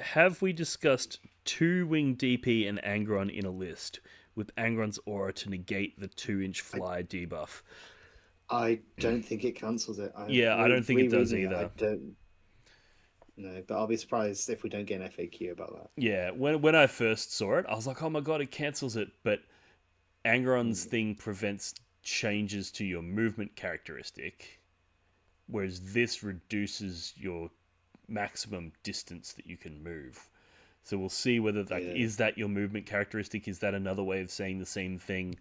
Have we discussed 2-wing DP and Angron in a list with Angron's aura to negate the 2-inch fly debuff?
I don't think it cancels it.
I don't think it does either.
I don't. No, but I'll be surprised if we don't get an FAQ about that.
Yeah, when I first saw it, I was like, oh my god, it cancels it. But Angron's thing prevents changes to your movement characteristic, whereas this reduces your maximum distance that you can move. So we'll see whether is that your movement characteristic? Is that another way of saying the same thing?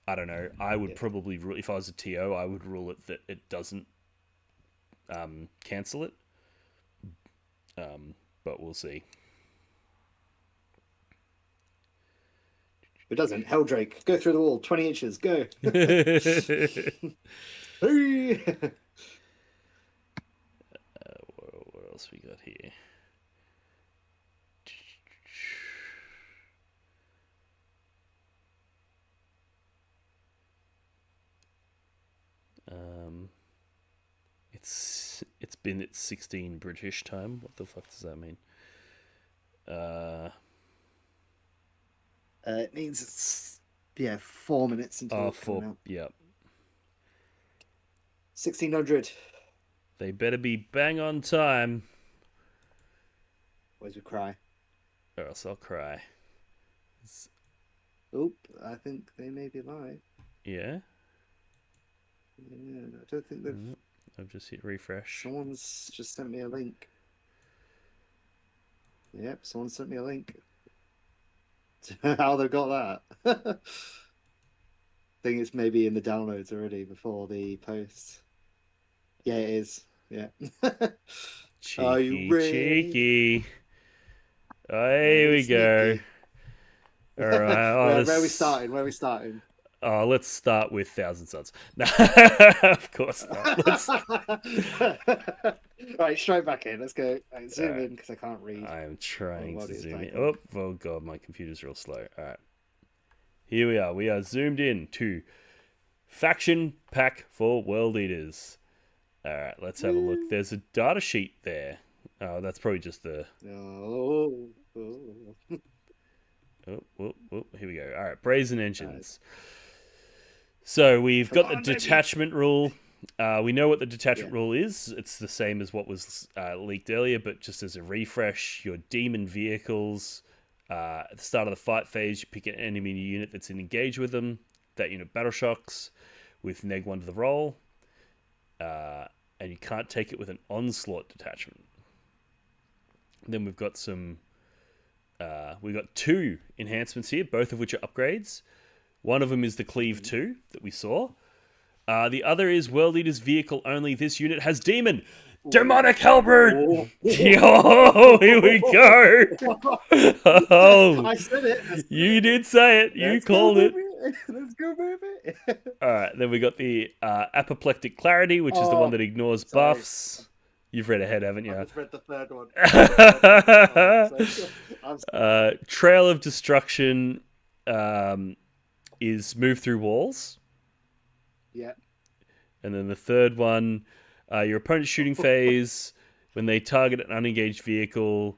I don't know. I would probably rule, if I was a TO, I would rule it that it doesn't cancel it. But we'll see.
It doesn't. Helldrake, go through the wall, 20 inches, go.
What else we got here? It's been at 16 British time. What the fuck does that mean?
It means it's 4 minutes until it's coming out.
Yep.
1600.
They better be bang on time.
Boys would cry.
Or else I'll cry.
Oop, I think they may be live.
Yeah?
Yeah, I don't think they've...
I've just hit refresh.
Someone's just sent me a link. Yep, someone sent me a link. How they got that? I think it's maybe in the downloads already before the post. Yeah, it is. Yeah.
Cheeky,
Are you ready?
cheeky. Oh, here we go. All right.
Where are we starting? Where are we starting?
Oh, let's start with Thousand Suns. No, of course not.
Right, straight back in. Let's go. Zoom in because I can't read.
I am trying to zoom in.
Typing.
Oh god, my computer's real slow. All right. Here we are. We are zoomed in to Faction Pack for World Eaters. All right, let's have a look. There's a data sheet there. Oh, that's probably just the...
Oh.
Here we go. All right, Brazen Engines. So we've got the detachment rule. We know what the detachment rule is. It's the same as what was leaked earlier, but just as a refresh, your demon vehicles, at the start of the fight phase, you pick an enemy unit that's engaged with them. That unit battle shocks with -1 to the roll. And you can't take it with an onslaught detachment. Then we've got we've got 2 enhancements here, both of which are upgrades. One of them is the Cleave 2 that we saw. The other is World Eater's vehicle only. This unit has Demon. Demonic Hellbrute!
Oh.
Yo, here we go! Oh,
I said it. I said
you
it.
did say it. You
Let's
called
go,
it.
baby. Let's go, baby.
Alright, then we got the Apoplectic Clarity, which is the one
Oh,
that ignores
sorry.
buffs. You've read ahead, haven't
I
you?
just read the third one. I'm sorry.
Trail of Destruction is move through walls.
Yeah.
And then the third one, your opponent's shooting phase, when they target an unengaged vehicle.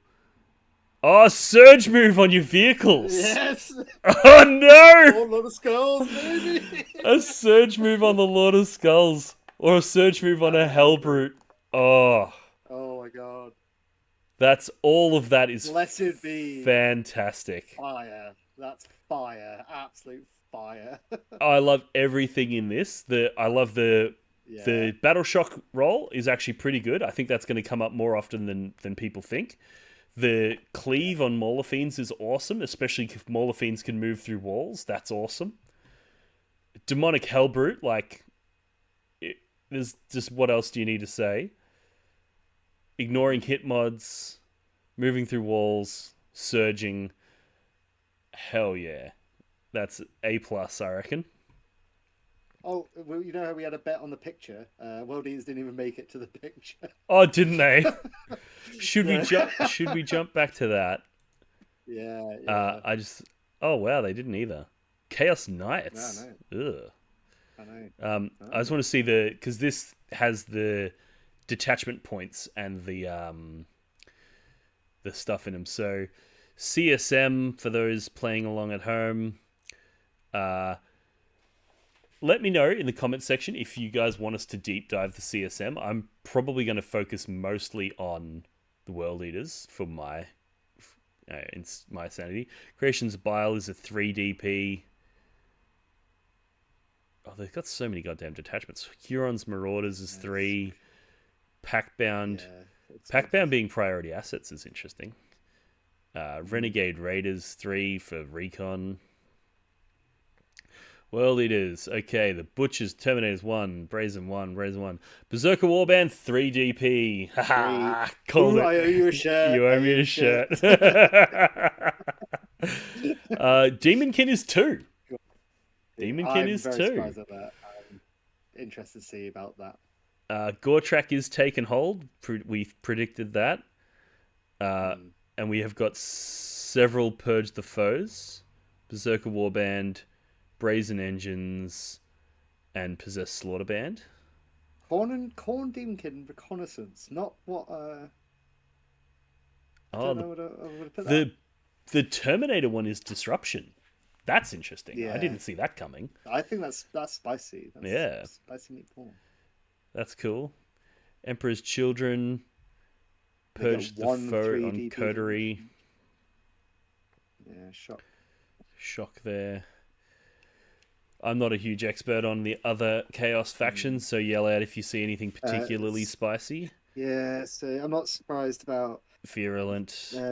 Oh, surge move on your vehicles!
Yes.
Oh no!
Oh, lot of skulls, baby.
A surge move on the Lord of Skulls. Or a surge move on a Hellbrute. Oh,
Oh my god.
that's all of that is
Blessed be
fantastic.
fire. That's fire. Absolute fire.
I love everything in this. I love the
Yeah.
Battle Shock roll is actually pretty good. I think that's going to come up more often than people think. The cleave on Mauler Fiends is awesome, especially if Mauler Fiends can move through walls. That's awesome. Demonic Hellbrute, like, there's just, what else do you need to say? Ignoring hit mods, moving through walls, surging. Hell yeah. That's A+, I reckon.
Oh, well, you know how we had a bet on the picture? World Eaters didn't even make it to the picture.
Oh, didn't they? Should we
Yeah.
jump back to that?
Yeah, yeah.
Oh wow, they didn't either. Chaos Knights.
No,
Ugh.
I know.
I just want to see because this has the detachment points and the stuff in them. So CSM for those playing along at home. Let me know in the comment section if you guys want us to deep dive the CSM. I'm probably going to focus mostly on the World Eaters for my sanity. Creation's Bile is a 3DP. Oh, they've got so many goddamn detachments. Huron's Marauders is 3. Packbound.
Yeah,
Packbound being priority assets is interesting. Renegade Raiders 3 for recon. World Eaters. Okay, the Butchers, Terminators 1, Brazen 1, Brazen 1. Berserker Warband 3DP. Haha, called
Ooh,
it.
I owe you a shirt.
You owe me a shirt. Demonkin is 2. Demonkin is
I'm
2.
very surprised at that. I'm interested to see about that.
Gortrak is taken hold. We predicted that. And we have got several Purge the Foes. Berserker Warband, Brazen Engines, and Possessed Slaughterband.
Corn Demonkin Reconnaissance, not what. I
Oh,
don't know what I would put that.
the Terminator one is Disruption. That's interesting.
Yeah.
I didn't see that coming.
I think that's spicy. That's
Yeah.
spicy meatball.
That's cool. Emperor's Children,
They got
Purge the
one
Foe
3D
on Coterie.
Yeah, shock.
Shock there. I'm not a huge expert on the other Chaos factions, so yell out if you see anything particularly spicy.
Yeah, so I'm not surprised about
Virulent.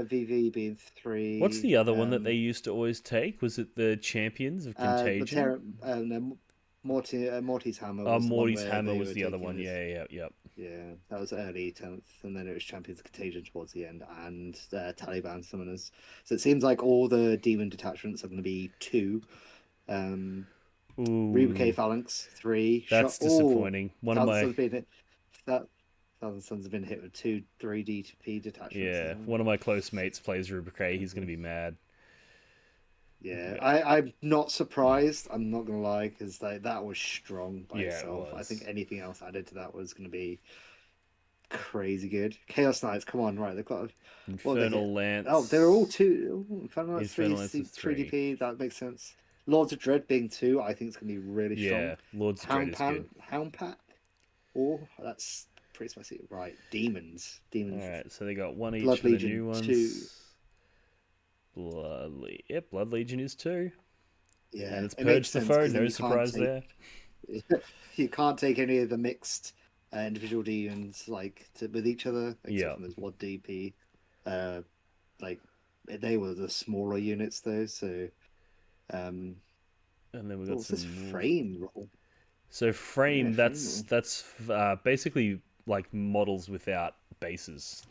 VV being 3.
What's the other one that they used to always take? Was it the Champions of Contagion?
No, Morty's Hammer.
Oh,
Was the one
Morty's
where
Hammer
they
was
were
the other
taking
one.
this-
Yeah.
Yeah, that was early 10th, and then it was Champions of Contagion towards the end, and Taliban Summoners. So it seems like all the demon detachments are going to be 2. Reaper K Phalanx 3.
That's disappointing. One of my
Thousand Sons have been hit with 2 3DP detachments.
one of my close mates plays Ruby Cray. He's going to be mad.
Yeah, I'm not surprised. I'm not gonna lie, because that was strong by
Yeah, it
itself. I
was.
think anything else added to that was gonna be crazy good. Chaos Knights, come on, right? They've got
Infernal Lance.
Oh, they're all 2. Infernal Lance
Infernal Lance is
3DP. That makes sense. Lords of Dread being 2, I think it's gonna be really strong.
Yeah, Lords of Dread is good.
Hound Pack. Oh, that's pretty spicy. Right, Demons.
All right, so they got one each
Blood
for the
Legion
new ones.
2.
Blood Legion is 2.
Yeah,
And it's
it makes
Purge the
sense,
Foe.
'cause then
No
you can't
surprise
take-
there.
You can't take any of the mixed individual demons with each other, except
Yeah.
for this one DP. Like they were the smaller units though, so
And then we've
Oh,
got
what's this
some.
frame roll?
So
Yeah,
frame,
frame
that's
roll.
basically like models without bases.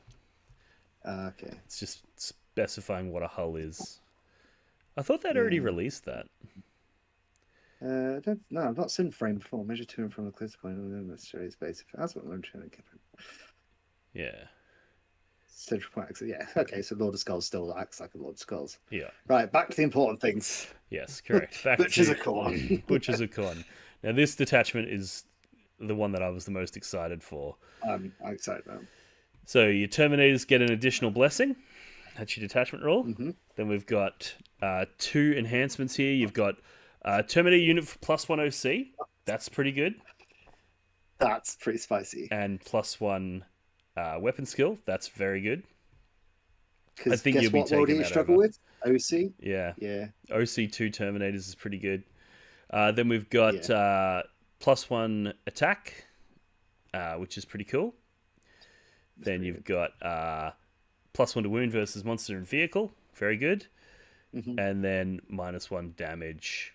Okay.
It's just specifying what a hull is. I thought they'd already
Yeah.
released that.
I don't, no, I've not seen frame before. Measure to and from the closest point within the necessary space. That's what I'm trying to get.
Yeah.
Central point axis. Yeah. Okay. So Lord of Skulls still acts like a Lord of Skulls.
Yeah.
Right. Back to the important things.
Yes, correct. Back
Butchers
to
of Corn.
Butchers of Corn. Now, this detachment is the one that I was the most excited for.
I'm excited about.
So, your Terminators get an additional blessing. That's your detachment roll.
Mm-hmm.
Then we've got two enhancements here. You've got Terminator unit for +1 OC. That's pretty good.
That's pretty spicy.
And +1 weapon skill. That's very good. I
Because
think
guess
you'll be
what world do
taking
you
that
struggle
over.
with? OC.
Yeah.
Yeah.
OC2 Terminators is pretty good. Then we've got
Yeah.
+1 attack, which is pretty cool. Then you've got +1 to wound versus monster and vehicle. Very good.
Mm-hmm.
And then -1 damage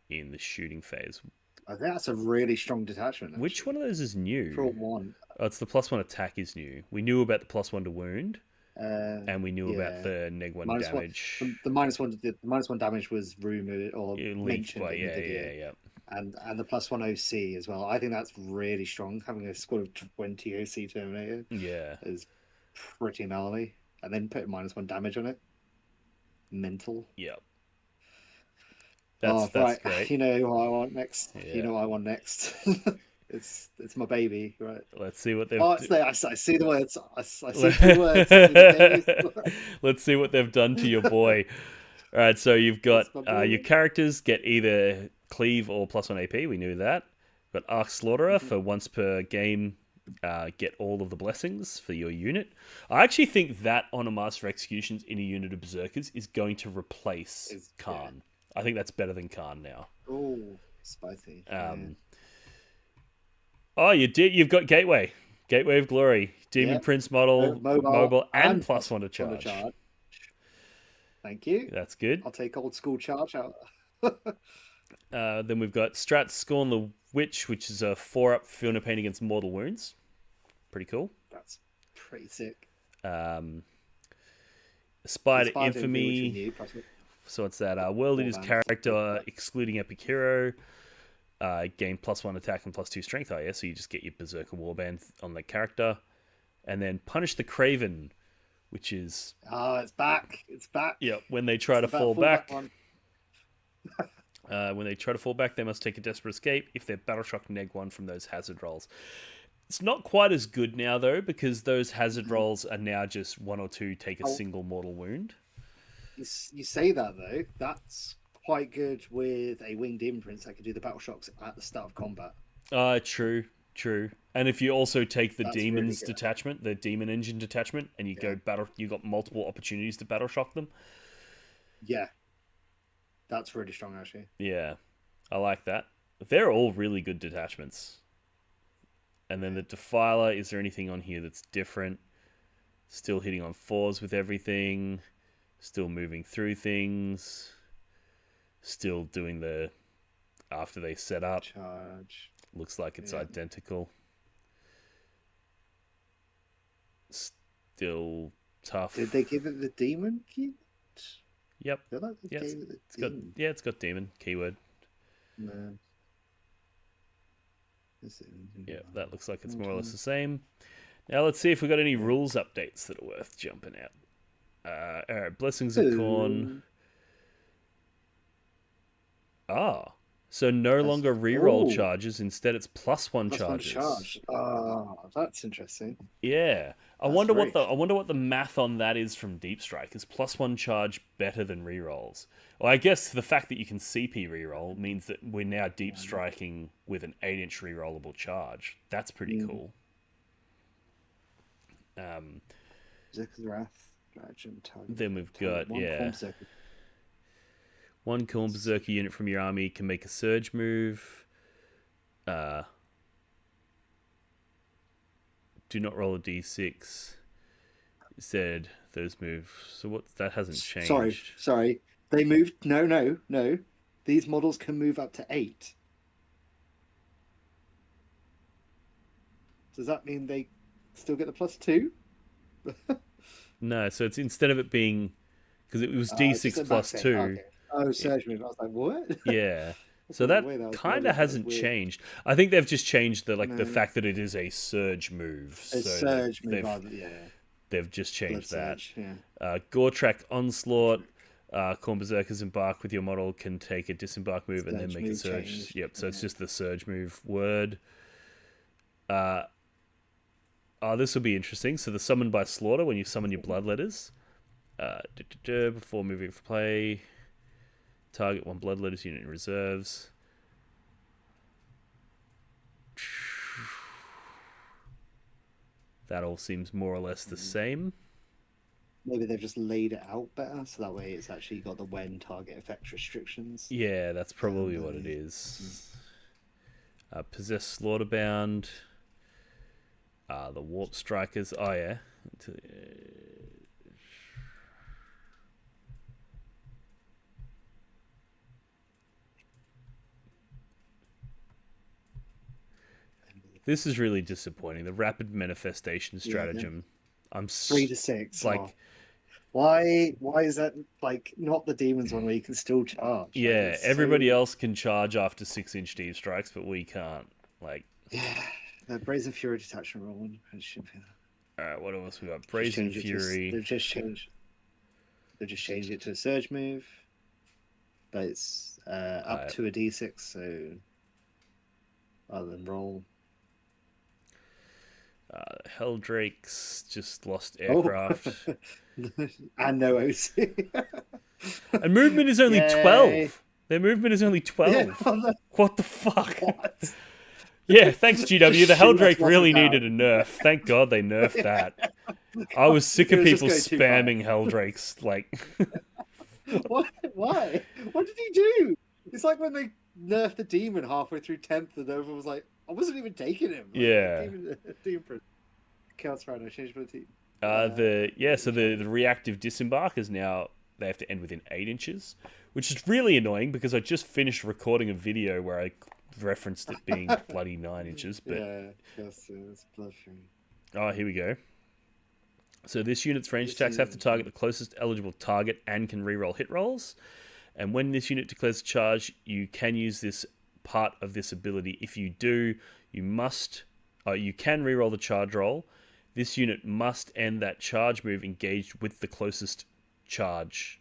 in the shooting phase.
I think that's a really strong detachment. Actually.
Which one of those is new?
For one.
Oh, it's the +1 attack is new. We knew about the +1 to wound,
Uh,
and we knew about
yeah.
the -1
Minus one.
damage.
The -1 damage was rumored or
It leaked
mentioned
by
in the video,
yeah.
and the +1 OC as well. I think that's really strong. Having a squad of 20 OC Terminator
Yeah.
is pretty gnarly, and then put -1 damage on it. Mental.
Yep.
Oh,
That's
right.
great.
You know who I want next. You
Yeah.
know what I want next. It's my baby, right?
Let's see what they've.
Oh, it's there. I see the words. I see two words. I see the baby.
Let's see what they've done to your boy. All right, so you've got
It's my
your
boy.
characters get either cleave or +1 AP. We knew that. Got Arc Slaughterer
Mhm.
for once per game. Get all of the blessings for your unit. I actually think that on a Master Executions in a unit of Berserkers is going to replace
Yeah.
Khan. I think that's better than Khan now.
Oh, spicy.
Oh, you did. You've got Gateway, Gateway of Glory, Demon
Yeah.
Prince model,
Mobile
mobile, and
and
+1 to
on the
charge.
charge. Thank you.
That's good.
I'll take old school charge out.
Then we've got Strat Scorn the Witch, which is a 4-up Fiona Pain against mortal wounds. Pretty cool.
That's pretty sick.
Spider
Inspired to Infamy, which we
Infamy.
knew, plus-
So what's that? World Eater's
Warband.
character, excluding Epic Hero, gain +1 attack and +2 strength. Oh, yeah, so you just get your Berserker Warband on the character. And then Punish the Craven, which is,
Ah, it's back. It's back.
yeah, when they try to
It's the
fall
fullback
back.
one.
When they try to fall back, they must take a desperate escape if they're battle shock -1 from those hazard rolls. It's not quite as good now, though, because those hazard rolls are now just 1 or 2 take a
Oh.
single mortal wound.
You say that though. That's quite good with a winged imprint that can do the battle shocks at the start of combat.
True. And if you also take the
That's
demons
really good.
detachment, the demon engine detachment, and you go battle, you got multiple opportunities to battle shock them.
Yeah, that's really strong actually.
Yeah, I like that. They're all really good detachments. And then the Defiler, is there anything on here that's different? Still hitting on 4s with everything. Still moving through things. Still doing the after they set up.
Charge.
Looks like it's
Yeah.
identical. Still tough.
Did they give it the demon key?
Yep.
I feel like they
Yeah,
gave it the
It's got
demon.
it's got demon keyword.
No.
Yeah, that looks like it's more or less the same. Now let's see if we got any rules updates that are worth jumping out. All right, Blessings of Corn. So no longer reroll charges. Instead, it's +1
Plus one
charges.
charge. Oh, that's interesting.
Yeah, I
That's
wonder
great.
what the math on that is from Deep Strike. Is +1 charge better than rerolls? Well, I guess the fact that you can CP reroll means that we're now deep striking with an 8-inch rerollable charge. That's pretty cool.
Berserker's Wrath. Dragon, Tiger,
Then we've
Tiger,
got
one Berserker.
one Corn Berserker unit from your army can make a surge move. Do not roll a d6. It said those move. So what? That hasn't changed.
Sorry. They moved. No. these models can move up to 8. Does that mean they still get the +2?
No, so it's instead of it being because it was
Just
D6
a max
plus
thing.
2.
Okay. Oh, surge move. I was like, what?
Yeah.
I
So
thought the
that
way that was
kind
worded,
of
that was
hasn't
weird.
changed. I think they've just changed the
No,
fact that it is a surge move.
a
So
surge move. Yeah,
they've just
blood
changed that.
surge. Yeah.
Goretrack Onslaught. Corn Berserkers embark with your model can take a disembark move and then
Surge
make a
move
surge.
changed.
Yep, so it's
Yeah.
just the surge move word. This will be interesting. So the summon by slaughter, when you summon your bloodletters, before moving for play, target 1 bloodletters unit in reserves. That all seems more or less the same.
Maybe they've just laid it out better, so that way it's actually got the when target effect restrictions.
Yeah, that's probably what it is. Possess Slaughterbound. The Warp Strikers. Oh, yeah. This is really disappointing. The rapid manifestation stratagem. I'm
3 to 6.
like,
oh. Why is that like not the demons one where you can still charge?
yeah,
Like,
everybody
so...
else can charge after 6-inch deep strikes, but we can't. Like,
yeah, the Brazen Fury detachment roll one.
all right, what else we got? Brazen Fury.
They've just changed it to a surge move, but it's up to a D6, so rather than roll.
Helldrake's just lost aircraft.
Oh. And no OC.
And movement is only
Yay.
12. Their movement is only 12.
Yeah,
What the fuck?
what?
Yeah, thanks GW. The Helldrake really
down.
needed a nerf. Thank God they nerfed that. I was sick of
It was just
people
going too far.
spamming Helldrakes. Like,
What? Why? What did he do? It's like when they nerfed the demon halfway through 10th and everyone was like, I wasn't even taking him. Like,
Yeah.
Demon Prince. Chaos Rhino changed my team.
so the reactive disembark is now, they have to end within 8 inches, which is really annoying because I just finished recording a video where I referenced it being bloody 9 inches. But
yeah, it's blood fury.
oh, here we go. So this unit's range attacks have to target the closest eligible target and can reroll hit rolls. And when this unit declares a charge, you can use this part of this ability. If you do, you can reroll the charge roll. This unit must end that charge move engaged with the closest charge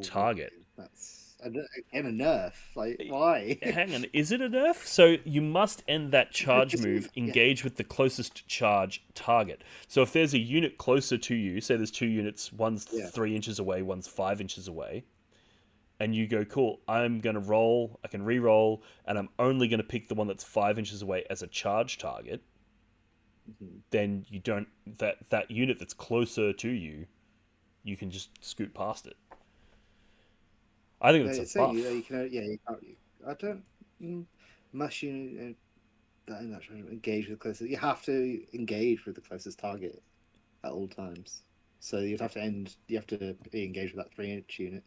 target.
That's again a nerf. Like, why?
Hang on, is it a nerf? So you must end that charge move engaged with the closest charge target. So if there's a unit closer to you, say there's 2 units, one's 3 inches away, one's 5 inches away, and you go, cool, I'm going to roll, I can re-roll, and I'm only going to pick the one that's 5 inches away as a charge target, then you don't, that unit that's closer to you, you can just scoot past it. I think that's a buff.
You can't. I don't. Must you engage with the closest? You have to engage with the closest target at all times. So you'd have to end. You have to be engaged with that 3-inch unit.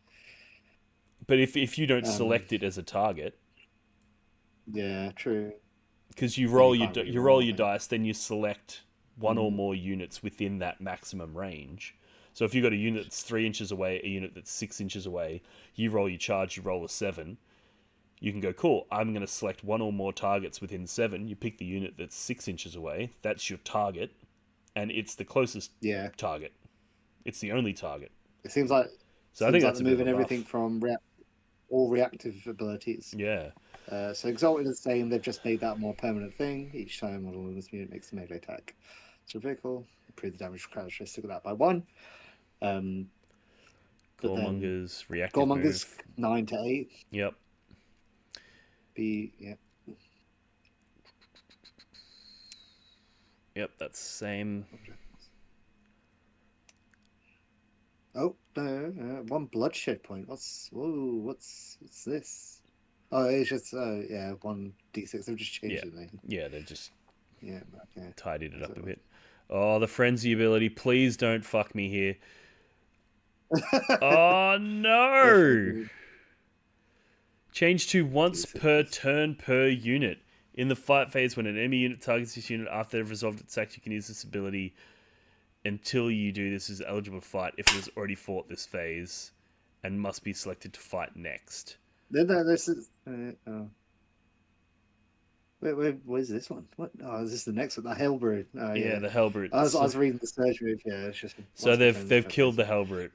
But if you don't select it as a target,
yeah, true.
Because you roll your dice, then you select one or more units within that maximum range. So if you've got a unit that's 3 inches away, a unit that's 6 inches away, you roll your charge, you roll a 7. You can go, cool, I'm going to select one or more targets within 7. You pick the unit that's 6 inches away. That's your target. And it's the closest target. It's the only target.
It seems like...
So I think that's
moving everything from all reactive abilities.
Yeah.
So Exalted is saying they've just made that a more permanent thing. Each time a model in this unit makes a melee attack. So vehicle, improve the damage characteristic of that by 1.
Goremongers, reactive
Goremongers,
move.
9 to 8.
Yep. Yep, that's the same.
Oh, no, 1 bloodshed point. What's this? Oh, it's just 1 d6. They've just changed it.
Yeah, they've just tidied it up a bit. Oh, the frenzy ability! Please don't fuck me here. Oh no! Change to once per turn per unit. In the fight phase, when an enemy unit targets this unit after they've resolved its act, you can use this ability until you do this is eligible to fight if it has already fought this phase and must be selected to fight next.
No, this is. Where's this one? What? Oh, is this the next one? The Hellbrute. Oh,
yeah, the Hellbrute.
I was reading the surge move. Yeah, it's just.
So they've killed the Hellbrute.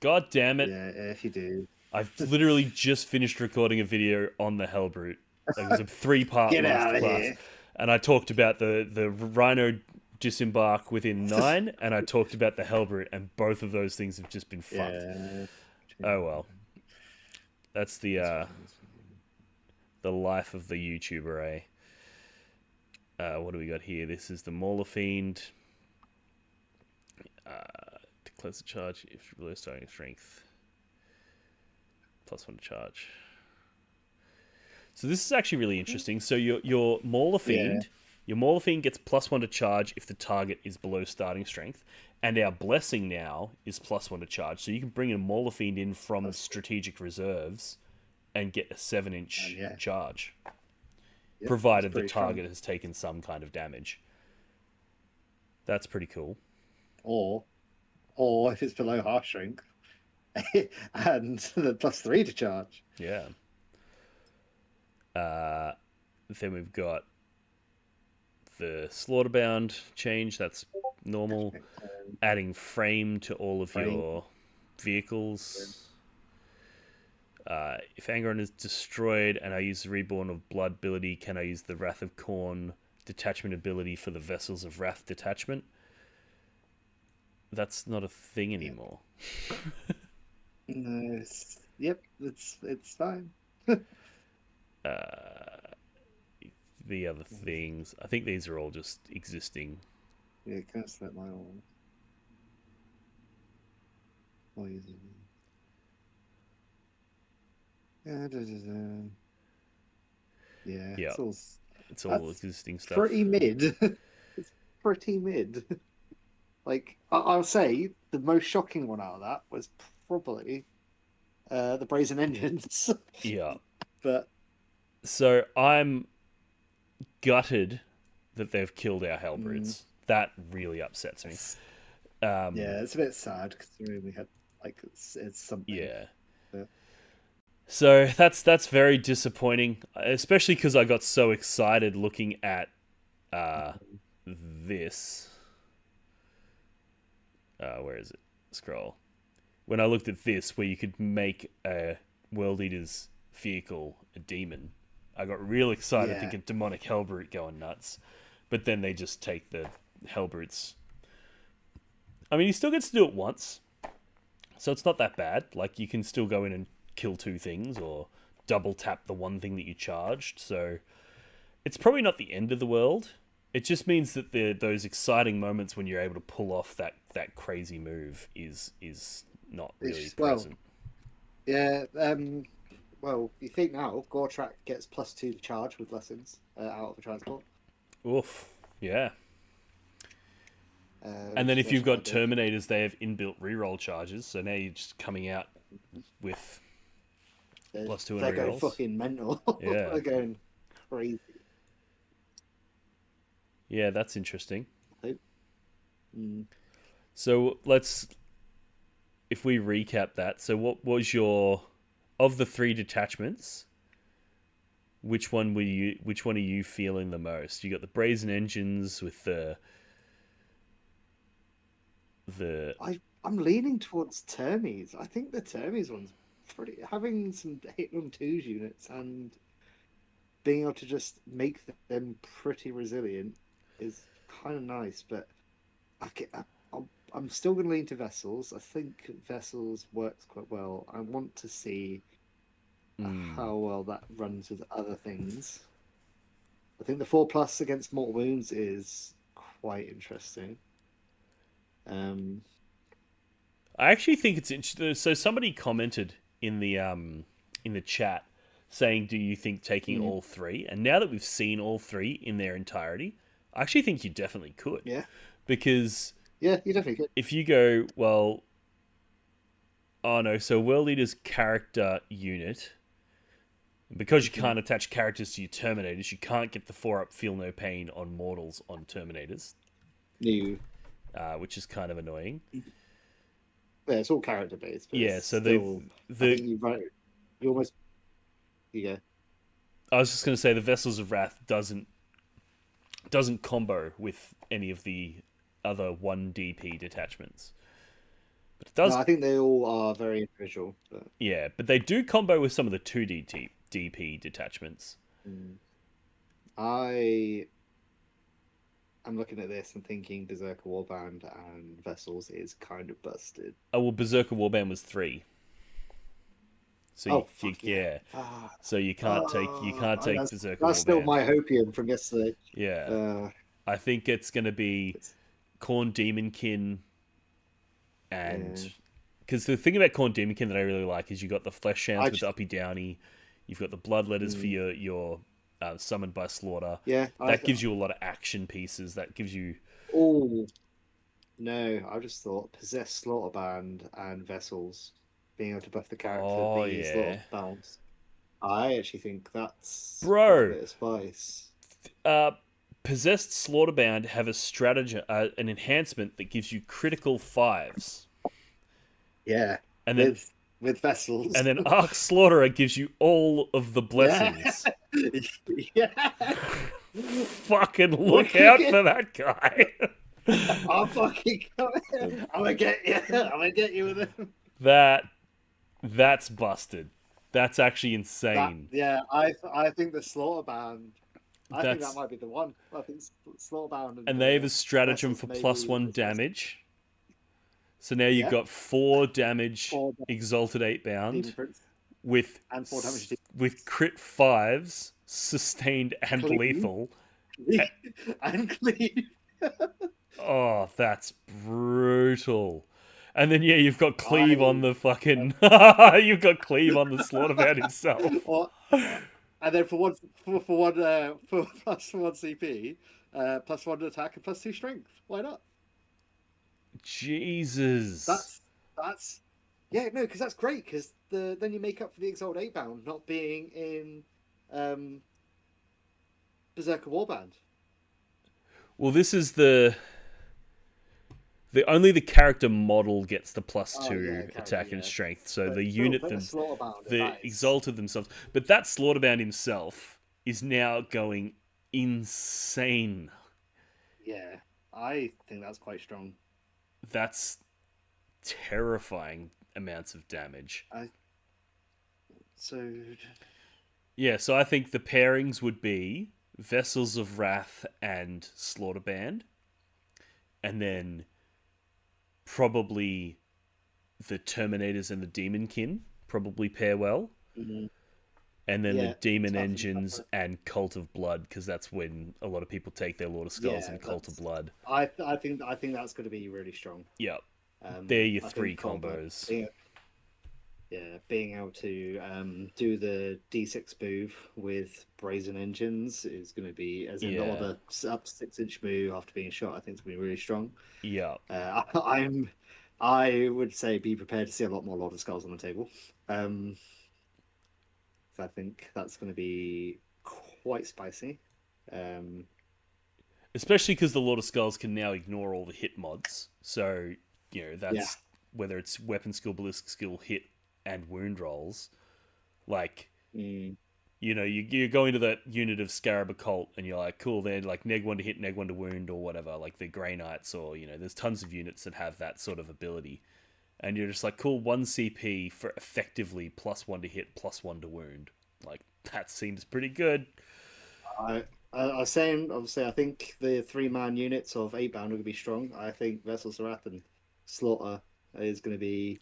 God damn it!
Yeah, if you do.
I've literally just finished recording a video on the Hellbrute. It was a 3-part masterclass, and I talked about the Rhino disembark within 9, and I talked about the Hellbrute, and both of those things have just been fucked. Yeah. Oh well, that's the life of the YouTuber, eh? What do we got here? This is the Mauler Fiend. To close the charge, if below starting strength, +1 to charge. So this is actually really interesting. So your Mauler Fiend, your Mauler Fiend gets +1 to charge if the target is below starting strength, and our Blessing now is +1 to charge. So you can bring a Mauler Fiend in from strategic reserves and get a 7-inch charge, provided the target has taken some kind of damage. That's pretty cool.
Or if it's below half strength, and the +3 to charge.
Yeah. Then we've got the Slaughterbound change. That's normal. Adding frame to all of your vehicles. If Angron is destroyed and I use the Reborn of Blood ability, can I use the Wrath of Khorne detachment ability for the Vessels of Wrath detachment? That's not a thing anymore.
No, it's fine.
The other things, I think these are all just existing.
Yeah, can I select my own? Yeah,
it's all existing stuff.
Pretty mid. It's pretty mid. Like, I'll say the most shocking one out of that was probably the Brazen Engines.
Yeah.
But
so I'm gutted that they've killed our Hellbrutes. That really upsets me.
Yeah, it's a bit sad because we had it's something.
Yeah. So that's very disappointing, especially because I got so excited looking at this. Where is it? Scroll. When I looked at this, where you could make a World Eater's vehicle a demon, I got real excited thinking demonic Hellbrute going nuts. But then they just take the Hellbrutes. I mean, he still gets to do it once, so it's not that bad. Like, you can still go in and kill 2 things, or double tap the one thing that you charged. So it's probably not the end of the world. It just means that those exciting moments when you're able to pull off that crazy move is not really present.
Yeah. Well, you think now Gortrak gets +2 to charge with lessons out of the transport.
Oof. Yeah. And then if you've got Terminators, they have inbuilt reroll charges. So now you're just coming out with +2 and
they're
rerolls.
going fucking mental.
Yeah.
They're going crazy.
Yeah, that's interesting.
So
if we recap that, so what was of the 3 detachments, which one are you feeling the most? You got the Brazen Engines with
I'm leaning towards Termies. I think the Termies one's pretty, having some hit on 2s units and being able to just make them pretty resilient is kind of nice, but I'm still going to lean to Vessels. I think Vessels works quite well. I want to see how well that runs with other things. I think the 4+ against mortal wounds is quite interesting.
I actually think it's interesting. So somebody commented in the chat saying, "Do you think taking all 3?" And now that we've seen all 3 in their entirety, I actually think you definitely could.
Yeah.
Because
you definitely could.
If you go, so World Eater's character unit Because you
Mhm.
can't attach characters to your Terminators, you can't get the 4-up Feel No Pain on Mortals on Terminators,
New.
which is kind of annoying.
Yeah, it's all character based, but it's
Yeah, so they've
still. I
the
think you almost you go.
I was just going to say the Vessels of Wrath doesn't combo with any of the other 1 DP detachments. But it
No,
does,
I think they all are very individual. But
yeah, but they do combo with some of the 2 DP detachments.
mm, I am looking at this and thinking Berserker Warband and Vessels is kind of busted.
Oh, well, Berserker Warband was 3. So
Oh fuck yeah!
yeah.
Ah,
So you can't take Berserker
that's still
Warband.
my hopium from yesterday.
Yeah.
Uh,
I think it's going to be
it's,
Corn Demonkin and
yeah,
because the thing about Corn Demonkin that I really like is you got the flesh
I
shands with
just
Uppy Downy, you've got the blood letters for
mm,
your summoned by slaughter.
yeah.
That gives you a lot of action pieces. That gives you
Oh no, I just thought possessed Slaughterband and Vessels being able to buff the character
oh
these lot
yeah,
of bounce. I actually think that's got a
bro.
bit of spice.
Uh, Possessed Slaughterbound have a strategy, an enhancement that gives you critical 5s,
Yeah,
and then
with Vessels.
Arc Slaughterer gives you all of the
Yeah,
blessings.
yeah.
Fucking look out
Wicked.
for that guy.
I'm fucking coming. I'm gonna get you. I'm gonna get you with him.
that that's busted. That's actually
That
insane.
yeah, I think the Slaughterbound. I think that
That's
might be the one. I think Slaughterbound and
and they have a stratagem
Vessels
for
maybe
+1
is best.
damage. So now you've
Yeah,
got 4 damage
4
Exalted 8
Demon
bound
Prince
with
and 4 damage
crit 5s, sustained and
clean.
lethal.
And clean.
Oh, that's brutal. And then yeah, you've got Cleave on
I
the fucking you've got Cleave on the Slaughterbound himself.
or and then for +1 CP, +1 attack and +2 strength. Why not?
Jesus.
That's yeah, no, because that's great because then you make up for the Exalt 8 bound not being in um Berserker Warband.
Well, this is the only the character model gets the
Oh yeah,
+2
character,
attack and
yeah.
strength. So
But
the
still,
unit
put a
them
Slaughterbound and
the
that is
exalted themselves, but that Slaughterbound himself is now going insane.
yeah. I think that's quite strong.
That's terrifying amounts of damage.
I so
Yeah, so I think the pairings would be Vessels of Wrath and Slaughterband, and then probably the Terminators and the Demonkin probably pair well,
mhm,
and then the
yeah,
Demon
tough and
Engines
tougher.
and Cult of Blood, because that's when a lot of people take their Lord of Skulls
Yeah,
and Cult of
that's
Blood.
I think that's going to be really strong.
Yep, they're your
I
3
think Cold Blood
combos.
being able to do the D6 move with Brazen Engines is going to be, as in all
Yeah,
the up 6-inch move after being shot. I think it's going to be really strong.
yep.
I would say be prepared to see a lot more Lord of Skulls on the table. So I think that's going to be quite spicy. Um,
Especially because the Lord of Skulls can now ignore all the hit mods. So,
yeah,
that's whether it's weapon skill, ballistic skill, hit, and wound rolls. Like,
mm,
you go into that unit of Scarab Occult and you're like, cool, they're like neg 1 to hit, neg 1 to wound, or whatever, like the Grey Knights, or, there's tons of units that have that sort of ability. And you're just like, cool, 1 CP for effectively +1 to hit, +1 to wound. Like, that seems pretty good.
I was saying, obviously, I think the 3-man units of 8 bound are going to be strong. I think Vessels of Wrath and Slaughter is going to be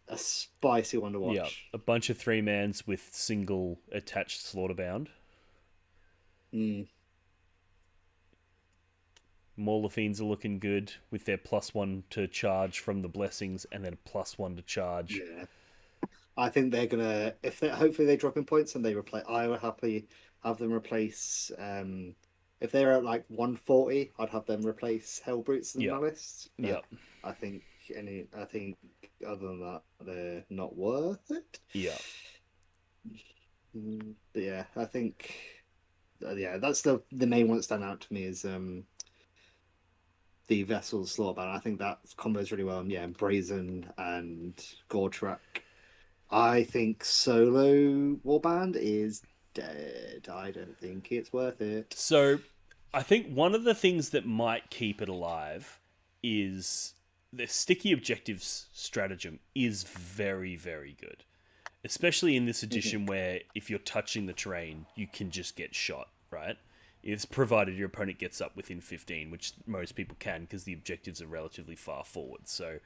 a spicy one to
Yeah,
watch.
a bunch of 3-mans with single attached Slaughterbound.
Mm,
Mauler Fiends are looking good with their +1 to charge from the blessings and then a +1 to charge.
yeah, I think they're gonna if they hopefully they drop in points and they replace. I would happily have them replace. If they're at like 140, I'd have them replace Hellbrutes and
Yep,
Malice. But
yep,
I think I think other than that, they're not worth it.
yep.
But yeah, I think yeah, that's the main one that stand out to me is the Vessels Slaughterbound. I think that combos really well. And yeah, Brazen and Gortrak. I think solo Warband is dead. I don't think it's worth it.
So, I think one of the things that might keep it alive is the sticky objectives stratagem is very, very good. Especially in this edition where if you're touching the terrain, you can just get shot, right? It's provided your opponent gets up within 15, which most people can because the objectives are relatively far forward. So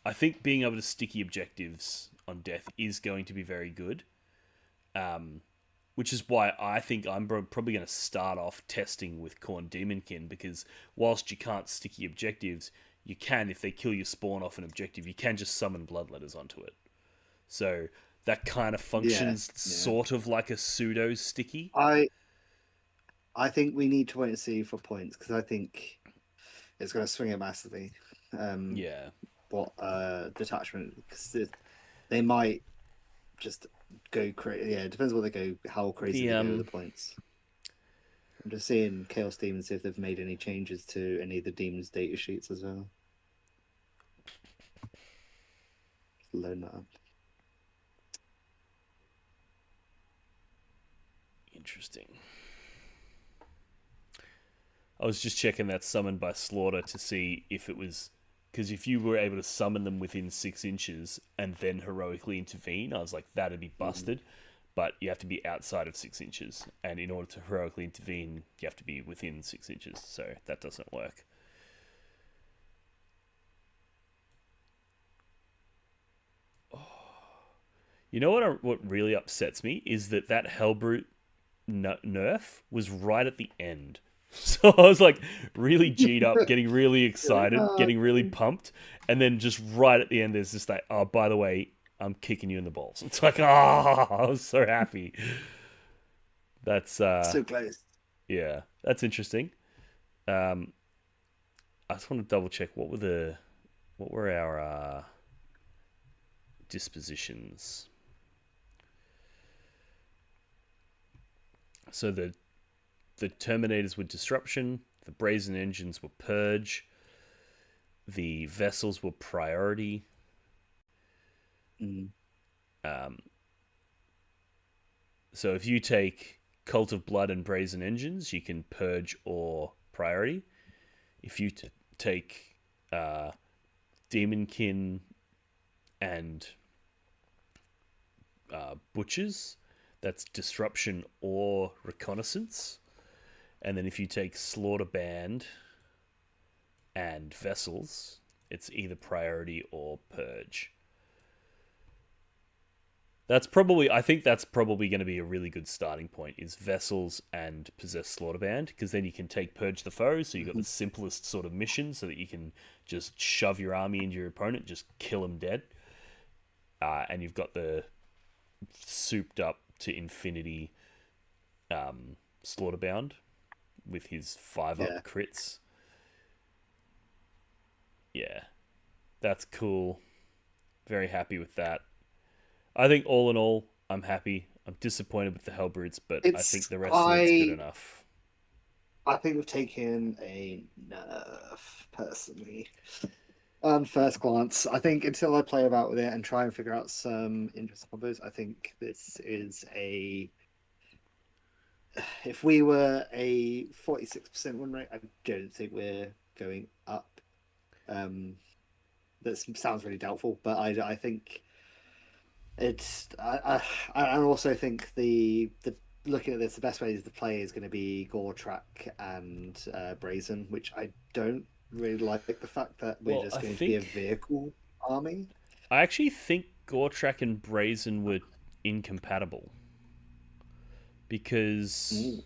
I think being able to sticky objectives on death is going to be very good. Which is why I think I'm probably going to start off testing with Khorne Demonkin because whilst you can't sticky objectives, you can, if they kill your spawn off an objective, you can just summon Bloodletters onto it. So that kind of
Yeah,
functions
yeah.
sort of like a pseudo sticky.
I I think we need to wait and see for points because I think it's going to swing it massively. Um,
Yeah.
what detachment because they might just go crazy. Yeah, it depends what they go, how crazy
The
they go with the points. I'm just seeing Chaos Demons see if they've made any changes to any of the demons data sheets as well. Load that up.
Interesting. I was just checking that summon by Slaughter to see if it was because if you were able to summon them within 6 inches and then heroically intervene, I was like that'd be
Mm.
busted. But you have to be outside of 6 inches, and in order to heroically intervene, you have to be within 6 inches. So that doesn't work. You know what really upsets me is that Hellbrute nerf was right at the end. So I was like really G'd up, getting really excited,
Oh,
getting really pumped, and then just right at the end, there's just like, oh, by the way, I'm kicking you in the balls. It's like, ah, I was so happy. That's
so close.
yeah, that's interesting. Um, I just want to double check what were our dispositions. So the Terminators were Disruption, the Brazen Engines were Purge, the Vessels were Priority.
Mm.
Um, so if you take Cult of Blood and Brazen Engines, you can Purge or Priority. If you take Demonkin and Butchers, that's Disruption or Reconnaissance. And then if you take Slaughter Band and Vessels, it's either Priority or Purge. I think that's probably going to be a really good starting point is Vessels and Possess Slaughterband because then you can take Purge the Foe, so you've got the simplest sort of mission so that you can just shove your army into your opponent, just kill them dead. And you've got the souped up to infinity Slaughterbound with his 5-up
Yeah,
crits. Yeah, that's cool. Very happy with that. I think all in all, I'm happy. I'm disappointed with the Hellbrutes, but I think
it's
the rest of it's good enough.
I think we've taken a nerf personally. On first glance, I think until I play about with it and try and figure out some interesting combos, I think this is a. If we were a 46% win rate, I don't think we're going up. Um, that sounds really doubtful, but I think it's I also think the looking at this, the best way is the play is going to be Gortrak and Brazen, which I don't really like the fact that we're
Well,
just going to be a vehicle army.
I actually think Gortrak and Brazen were incompatible because
Mm.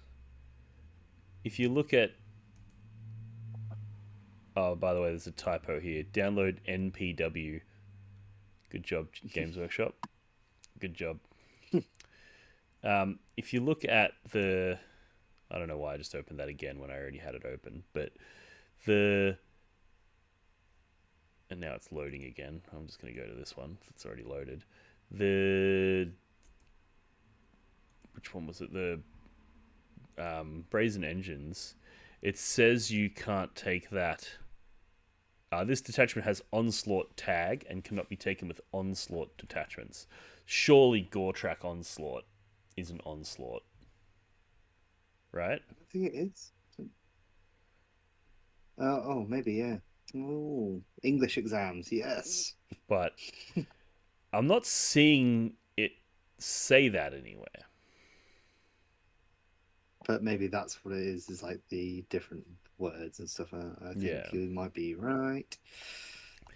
if you look at oh, by the way, there's a typo here. Download NPW. Good job, Games Workshop. Good job. If you look at the, I don't know why I just opened that again when I already had it open, but the, and now it's loading again. I'm just going to go to this one. It's already loaded. The which one was it? The Brazen Engines. It says you can't take that. This detachment has Onslaught tag and cannot be taken with Onslaught detachments. Surely Gortrak Onslaught is an Onslaught, right?
I think it is. Oh, maybe, yeah. Oh, English exams, yes.
But I'm not seeing it say that anywhere.
But maybe that's what it is like the different words and stuff. I
Yeah,
think you might be right.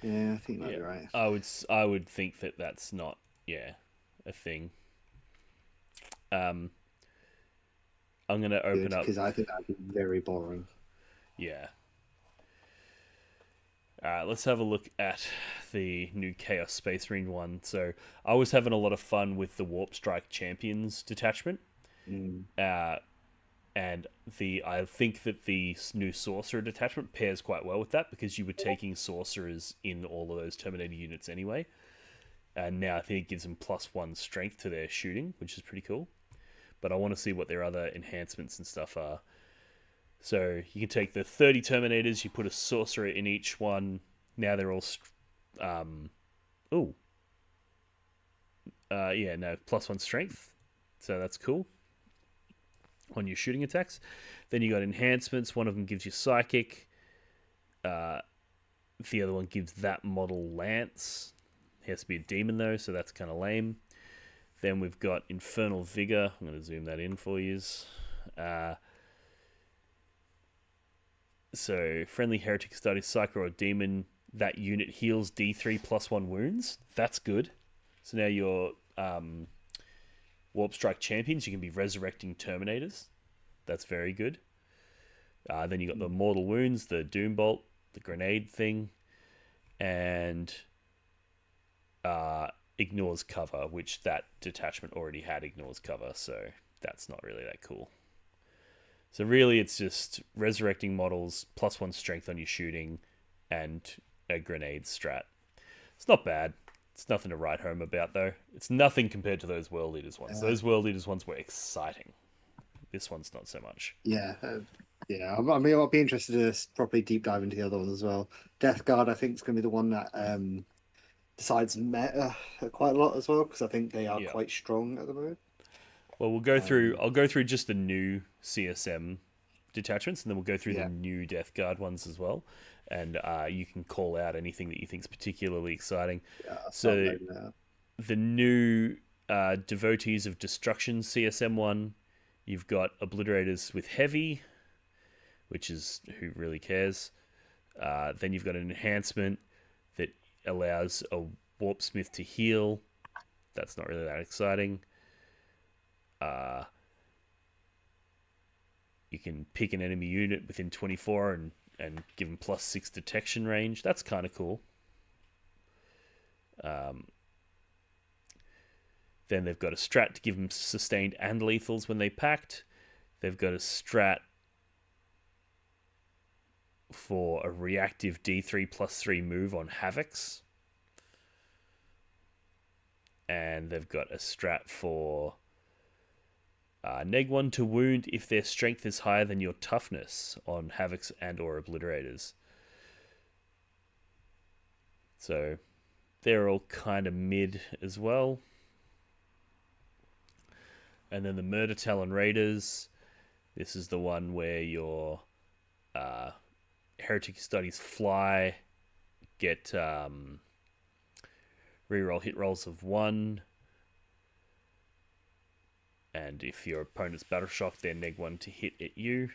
Yeah, I think you might
yeah.
be right.
I would think that that's not a thing. Um, I'm gonna
Good,
open up.
because I think that'd be very boring.
Yeah. Let's have a look at the new Chaos Space Marine one. So I was having a lot of fun with the Warp Strike Champions detachment.
Mm.
Uh, and I think that the new Sorcerer detachment pairs quite well with that because you were taking Sorcerers in all of those Terminator units anyway. And now I think it gives them +1 strength to their shooting, which is pretty cool. But I want to see what their other enhancements and stuff are. So you can take the 30 Terminators, you put a Sorcerer in each one. Now they're all... oh. Yeah, no, +1 strength. So that's cool on your shooting attacks. Then you got enhancements. One of them gives you Psychic. The other one gives that model Lance. He has to be a demon though, so that's kind of lame. Then we've got Infernal Vigor. I'm going to zoom that in for you. So friendly Heretic Study Psycho or Demon. That unit heals D3 +1 wounds. That's good. So now your Warp Strike champions, you can be resurrecting Terminators. That's very good. Then you got the Mortal Wounds, the Doom Bolt, the grenade thing, and ignores cover, which that detachment already had ignores cover, so that's not really that cool. So really, it's just resurrecting models, +1 strength on your shooting, and a grenade strat. It's not bad. It's nothing to write home about, though. It's nothing compared to those World Leaders ones. Those World Leaders ones were exciting. This one's not so much.
Yeah, yeah. I mean, I'll be interested to properly deep dive into the other ones as well. Death Guard, I think, is going to be the one that decides meta quite a lot as well, because I think they are
Yeah.
quite strong at the moment.
Well, we'll go through. I'll go through just the new CSM detachments, and then we'll go through
Yeah.
the new Death Guard ones as well. And you can call out anything that you think is particularly exciting.
Yeah, I'll start
So
loading that up.
the new Devotees of Destruction CSM one, you've got Obliterators with Heavy, which is who really cares. Then you've got an enhancement that allows a Warpsmith to heal. That's not really that exciting. You can pick an enemy unit within 24 and give them +6 detection range. That's kind of cool. Then they've got a strat to give them sustained and lethals when they pact. They've got a strat for a reactive D3 +3 move on Havocs. And they've got a strat for -1 to wound if their strength is higher than your toughness on Havocs and or Obliterators. So they're all kind of mid as well. And then the Murder Talon Raiders. This is the one where your Heretic Studies fly, get reroll hit rolls of 1. And if your opponent's battle shocked, they're -1 to hit at you.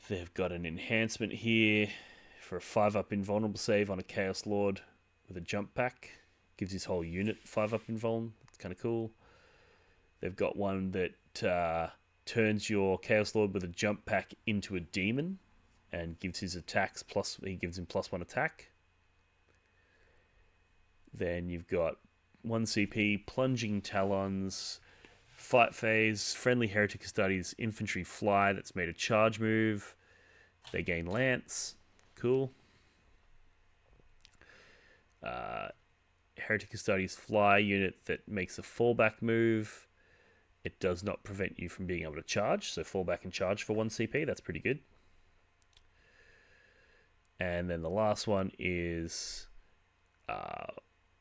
They've got an enhancement here for a 5-up invulnerable save on a Chaos Lord with a jump pack. Gives his whole unit 5-up invuln. That's kind of cool. They've got one that turns your Chaos Lord with a jump pack into a demon and gives his attacks he gives him +1 attack. Then you've got 1 CP, Plunging Talons, Fight Phase, Friendly Heretic Studies, Infantry Fly that's made a charge move. They gain Lance. Cool. Heretic Astartes fly unit that makes a fallback move. It does not prevent you from being able to charge, so fall back and charge for 1 CP. That's pretty good. And then the last one is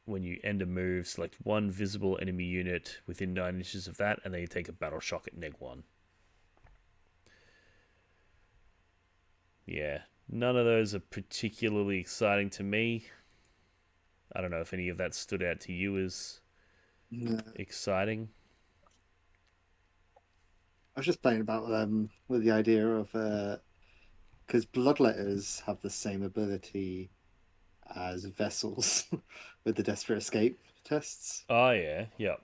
when you end a move, select one visible enemy unit within 9 inches of that, and then you take a battle shock at -1. Yeah, none of those are particularly exciting to me. I don't know if any of that stood out to you as exciting.
I was just playing about with the idea of because bloodletters have the same ability as vessels with the desperate escape tests,
Oh, yeah, yep.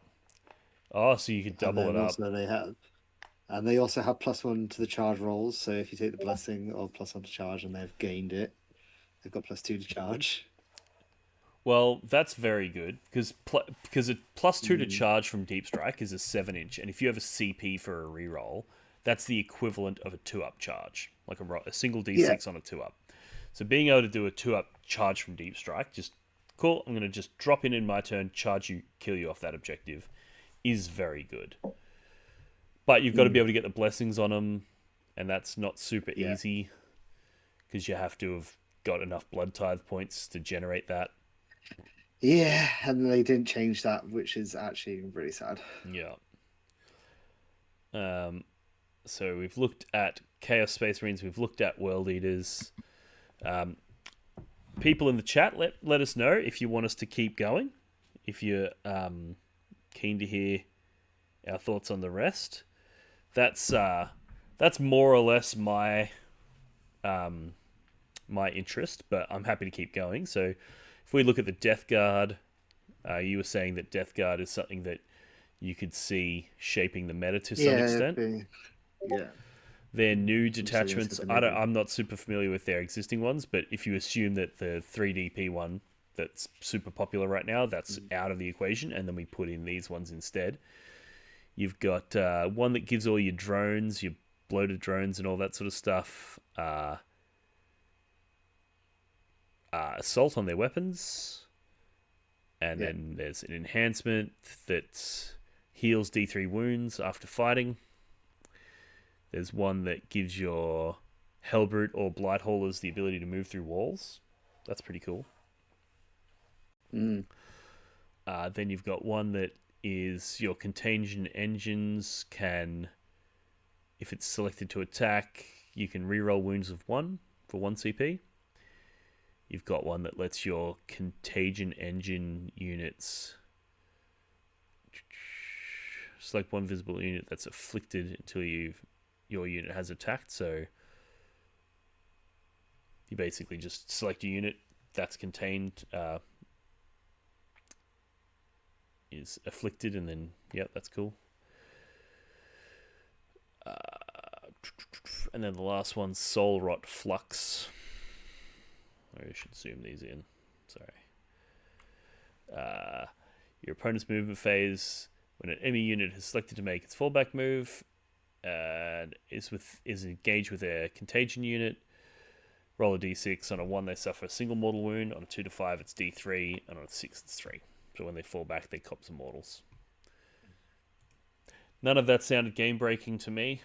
Oh, so you could
and
double it
then
up.
also they also have +1 to the charge rolls. So if you take the blessing or +1 to charge, and they've gained it, they've got +2 to charge.
Well, that's very good because a +2 to charge from Deep Strike is a 7-inch, and if you have a CP for a reroll, that's the equivalent of a 2-up charge, like a single
Yeah.
D6 on a 2-up. So being able to do a 2-up charge from Deep Strike, just cool. I'm going to just drop in my turn, charge you, kill you off that objective, is very good. But you've got to be able to get the blessings on them, and that's not super easy because you have to have got enough blood tithe points to generate that.
Yeah, and they didn't change that, which is actually really sad.
Yeah. So we've looked at Chaos Space Marines, we've looked at World Eaters. People in the chat, let us know if you want us to keep going, if you're keen to hear our thoughts on the rest. That's more or less my my interest, but I'm happy to keep going. So if we look at the Death Guard, you were saying that Death Guard is something that you could see shaping the meta to some extent.
Yeah.
Their new detachments, I'm not super familiar with their existing ones, but if you assume that the 3DP one that's super popular right now, that's out of the equation, and then we put in these ones instead. You've got one that gives all your drones, your bloated drones and all that sort of stuff, assault on their weapons. And then there's an enhancement that heals D3 wounds after fighting. There's one that gives your Hellbrute or Blight Haulers the ability to move through walls. That's pretty cool. Then you've got one that is your Contagion Engines can, if it's selected to attack, you can reroll wounds of 1 for 1 CP. You've got one that lets your Contagion Engine units select one visible unit that's afflicted until your unit has attacked. So you basically just select a unit that's contained, is afflicted, and then that's cool. And then the last one's Soul Rot Flux. I should zoom these in. Sorry. Your opponent's movement phase, when an enemy unit is selected to make its fallback move, and is engaged with a contagion unit, roll a d6. On a 1, they suffer a single mortal wound. On a 2 to 5, it's d3, and on a 6, it's 3. So when they fall back, they cop some mortals. None of that sounded game-breaking to me.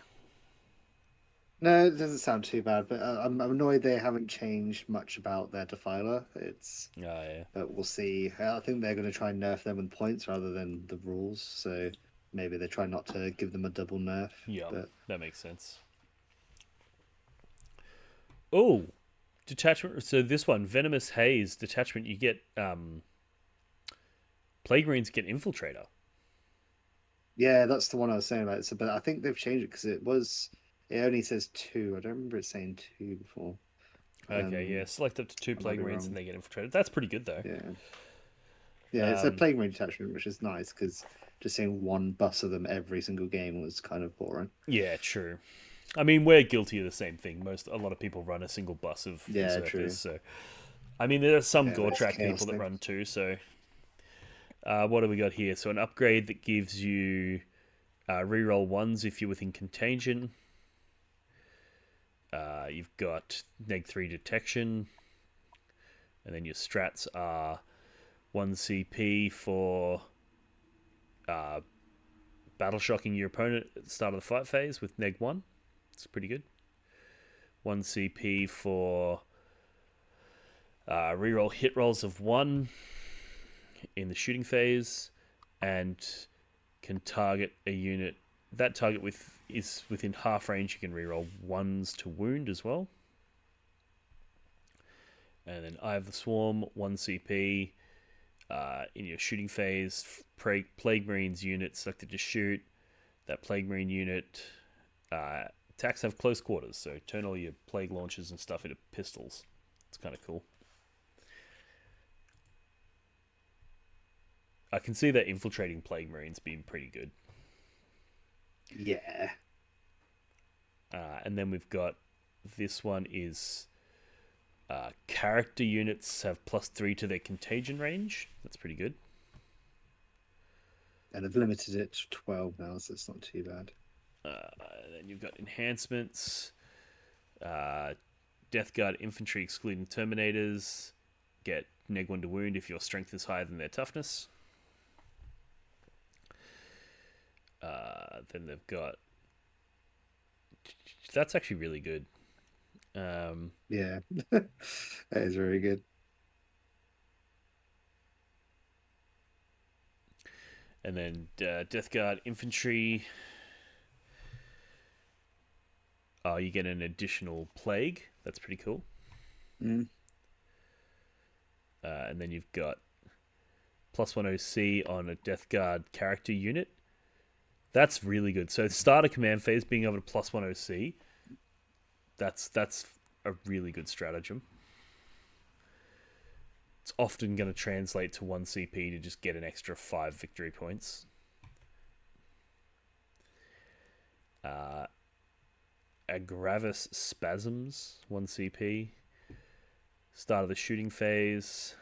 No, it doesn't sound too bad, but I'm annoyed they haven't changed much about their Defiler. But we'll see. I think they're going to try and nerf them with points rather than the rules, so maybe they try not to give them a double nerf.
Yeah,
but...
that makes sense. Oh, detachment. So this one, Venomous Haze detachment, you get Plague Marines get Infiltrator.
Yeah, that's the one I was saying about. So, but I think they've changed it because it only says 2. I don't remember it saying 2 before.
Okay, select up to 2 Plague Marines and they get Infiltrated. That's pretty good though.
Yeah, it's a Plague Marine detachment, which is nice because just seeing one bus of them every single game was kind of boring.
Yeah, true. I mean, we're guilty of the same thing. A lot of people run a single bus of Berserkers. True. So, I mean, there are some Gore-Track people that run 2. So, what do we got here? So, an upgrade that gives you reroll 1s if you're within contagion. You've got -3 detection, and then your strats are 1 CP for battle shocking your opponent at the start of the fight phase with neg 1. It's pretty good. 1 CP for reroll hit rolls of 1 in the shooting phase, and can target a unit. That target is within half range. You can reroll 1s to wound as well. And then Eye of the Swarm, 1 CP. In your shooting phase, Plague Marines unit selected to shoot. That Plague Marine unit attacks have close quarters, so turn all your Plague launchers and stuff into pistols. It's kind of cool. I can see that infiltrating Plague Marines being pretty good.
Yeah.
And then we've got this one is character units have +3 to their contagion range. That's pretty good.
And I've limited it to 12 now, so it's not too bad.
Then you've got enhancements. Death Guard infantry excluding Terminators get -1 to wound if your strength is higher than their toughness. Then they've got... That's actually really good.
Yeah, that is very good.
And then Death Guard infantry. You get an additional plague. That's pretty cool.
Mm.
And then you've got +1 OC on a Death Guard character unit. That's really good. So start a command phase, being able to +1 OC. That's a really good stratagem. It's often going to translate to 1 CP to just get an extra 5 victory points. Agravis Spasms, 1 CP. Start of the shooting phase.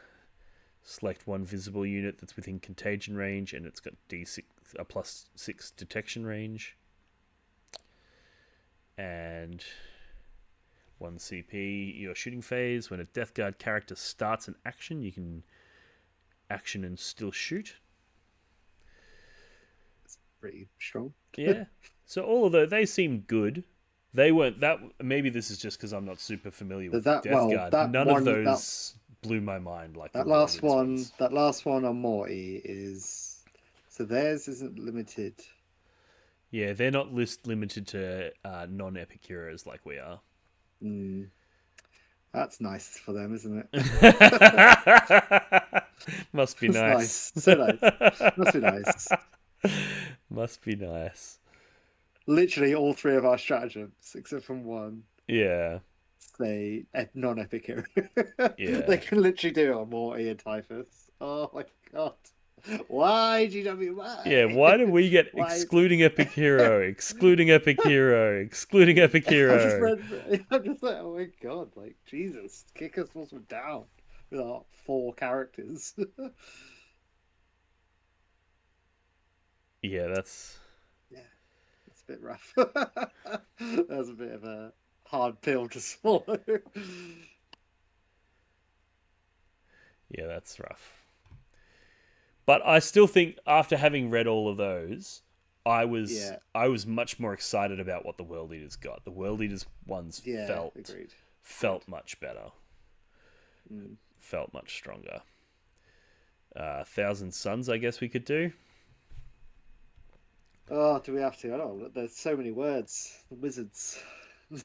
Select 1 visible unit that's within contagion range, and it's got D6, a +6 detection range. And 1 CP, your shooting phase. When a Death Guard character starts an action, you can action and still shoot.
It's pretty strong.
Yeah. So all of those, they seem good. They weren't that. Maybe this is just because I'm not super familiar with Death Guard. None of those blew my mind like
that last one. Ones. That last one on Morty is, so theirs isn't limited.
Yeah, they're not limited to non-epic heroes like we are.
Mm. That's nice for them, isn't it?
Must be nice.
So nice. Must be nice.
Must be nice.
Literally all 3 of our stratagems, except from 1.
Yeah.
Say non-epic hero.
Yeah.
They can literally do it on Morty and Typhus. Oh my god. Why, GW? Why?
Yeah, why do we get excluding epic hero, excluding epic hero, excluding epic hero?
I'm just like, oh my god, like, Jesus, kick us also down with our 4 characters.
Yeah, that's
a bit rough. That was a bit of a hard pill to swallow.
Yeah, that's rough. But I still think after having read all of those, I was much more excited about what the World Eaters got. The World Eaters ones felt much better. Felt much stronger. 1,000 Suns, I guess we could do.
Oh, do we have to? I don't know. There's so many words. The wizards. Yeah,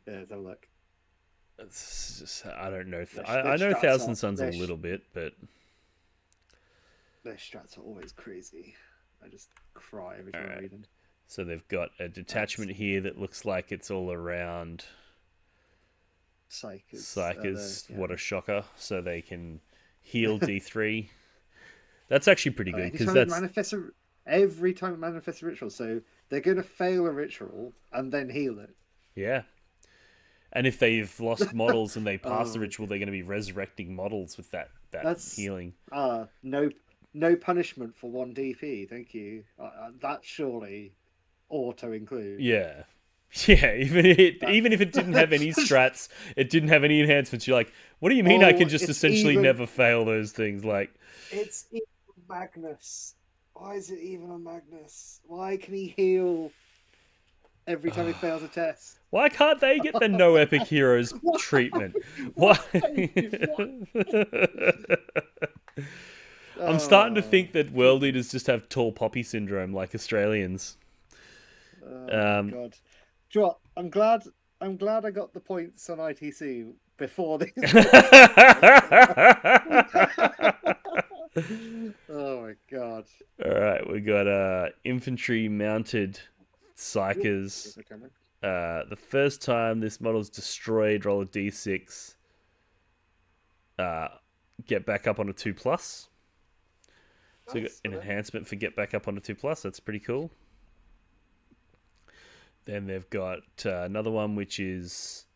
let's have a look.
It's just, I don't know. I know 1,000 Suns a little bit, but
their strats are always crazy. I just cry every time I read them.
So they've got a detachment here that looks like it's all around Psychers. What a shocker. So they can heal D3. That's actually pretty good. Because
every time it manifests a ritual. So they're going to fail a ritual and then heal it.
Yeah. And if they've lost models and they pass the ritual, they're going to be resurrecting models with that healing.
No punishment for 1 DP, thank you. That surely auto include.
Yeah. Yeah, even if it didn't have any strats, it didn't have any enhancements. You're like, what do you mean I can just essentially never fail those things? Like,
it's even Magnus. Why is it even on Magnus? Why can he heal every time he fails a test?
why can't they get the no epic heroes treatment? Why? I'm starting to think that world eaters just have tall poppy syndrome, like Australians.
Oh my god! Do you know what? I'm glad I got the points on ITC before these. Oh my god!
All right, we got infantry mounted psychers. The first time this model's destroyed, roll a d6. Get back up on a 2+. So you got an enhancement for get back up on a 2+. That's pretty cool. Then they've got another one, which is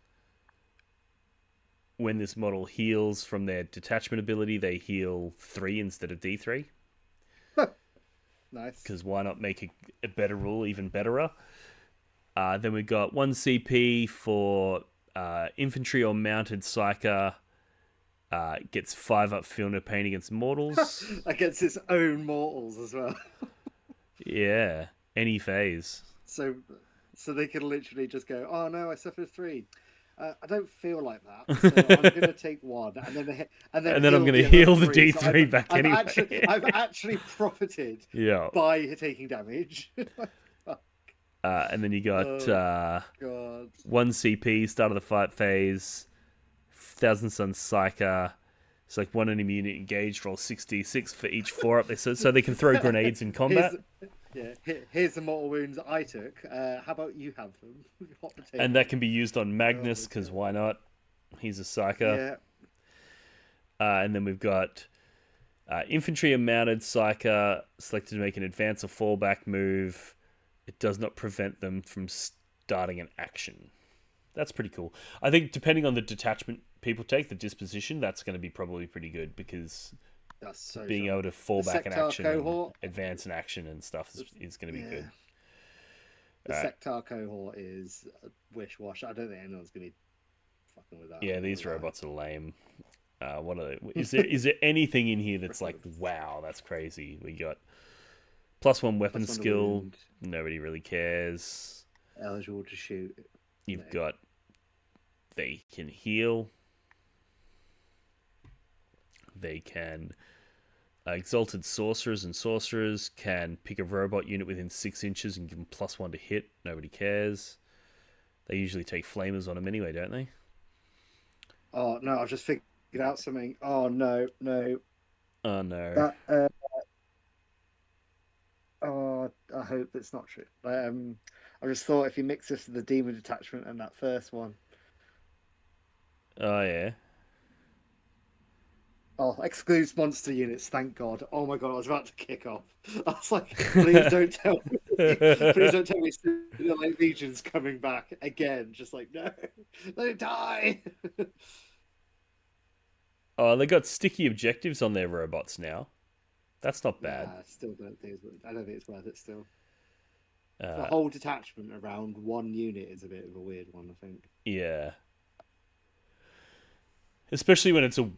when this model heals from their detachment ability, they heal 3 instead of D3.
Nice.
Because why not make a better rule even betterer? Then we've got 1 CP for infantry or mounted psyker. Gets 5 up feel no pain against mortals.
Against its own mortals as well.
Yeah, any phase.
So they could literally just go, oh no, I suffered 3. I don't feel like that, so I'm going to take 1, and then
I'm going to heal the D3
so
back anyway.
I've actually profited by taking damage.
And then you got 1 CP, start of the fight phase, Thousand Sun Psyker. It's like 1 enemy unit engaged, roll 6d6 for each 4 up there, so they can throw grenades in combat.
Here's the mortal wounds I took. How about you have them?
And that can be used on Magnus, because why not? He's a psyker. Yeah. And then we've got infantry and mounted psyker, selected to make an advance or fallback move. It does not prevent them from starting an action. That's pretty cool. I think depending on the detachment people take, the disposition, that's going to be probably pretty good, because being able to fall back in action and advance in action and stuff is going to be good.
The Sectar cohort is wish-wash. I don't think anyone's going to be fucking with that.
Yeah, these robots are lame. What are they? Is there anything in here that's like, wow, that's crazy? We got +1 weapon skill. Nobody really cares.
Eligible to shoot.
You've got they can heal. They can exalted sorcerers and sorcerers can pick a robot unit within 6 inches and give them +1 to hit. Nobody cares. They usually take flamers on them anyway, don't they?
Oh no! I've just figured out something. Oh no!
Oh no!
That, I hope it's not true. I just thought if you mix this with the demon detachment and that first one.
Oh yeah.
Oh, excludes monster units, thank God. Oh my God, I was about to kick off. I was like, please don't tell me. Please don't tell me the Light Legion's coming back again. Just like, no, let it die.
Oh, they got sticky objectives on their robots now. That's not bad.
I still don't think it's worth it still. The whole detachment around 1 unit is a bit of a weird one, I think.
Yeah. Especially when it's a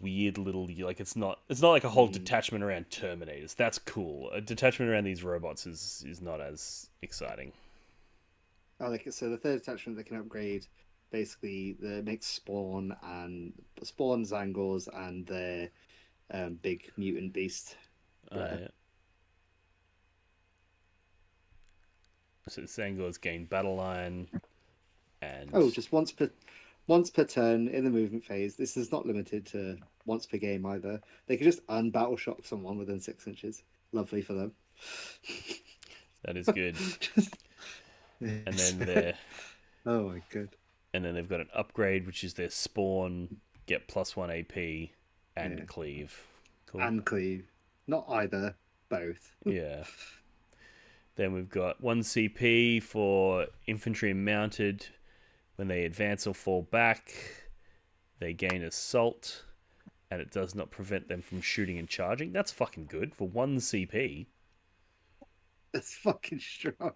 weird little, like it's not like a whole detachment around Terminators. That's cool. A detachment around these robots is not as exciting.
So the third detachment they can upgrade basically the mixed spawn Zangors and their big mutant beast.
Yeah. So Zangors gain battle line, and
just once per turn in the movement phase. This is not limited to once per game either. They can just unbattle shock someone within 6 inches. Lovely for them.
That is good. And then
oh my god.
And then they've got an upgrade, which is their spawn, get +1 AP, and cleave.
Cool. And cleave. Not either, both.
Yeah. Then we've got 1 CP for infantry and mounted. When they advance or fall back, they gain assault, and it does not prevent them from shooting and charging. That's fucking good for 1 CP.
That's fucking strong.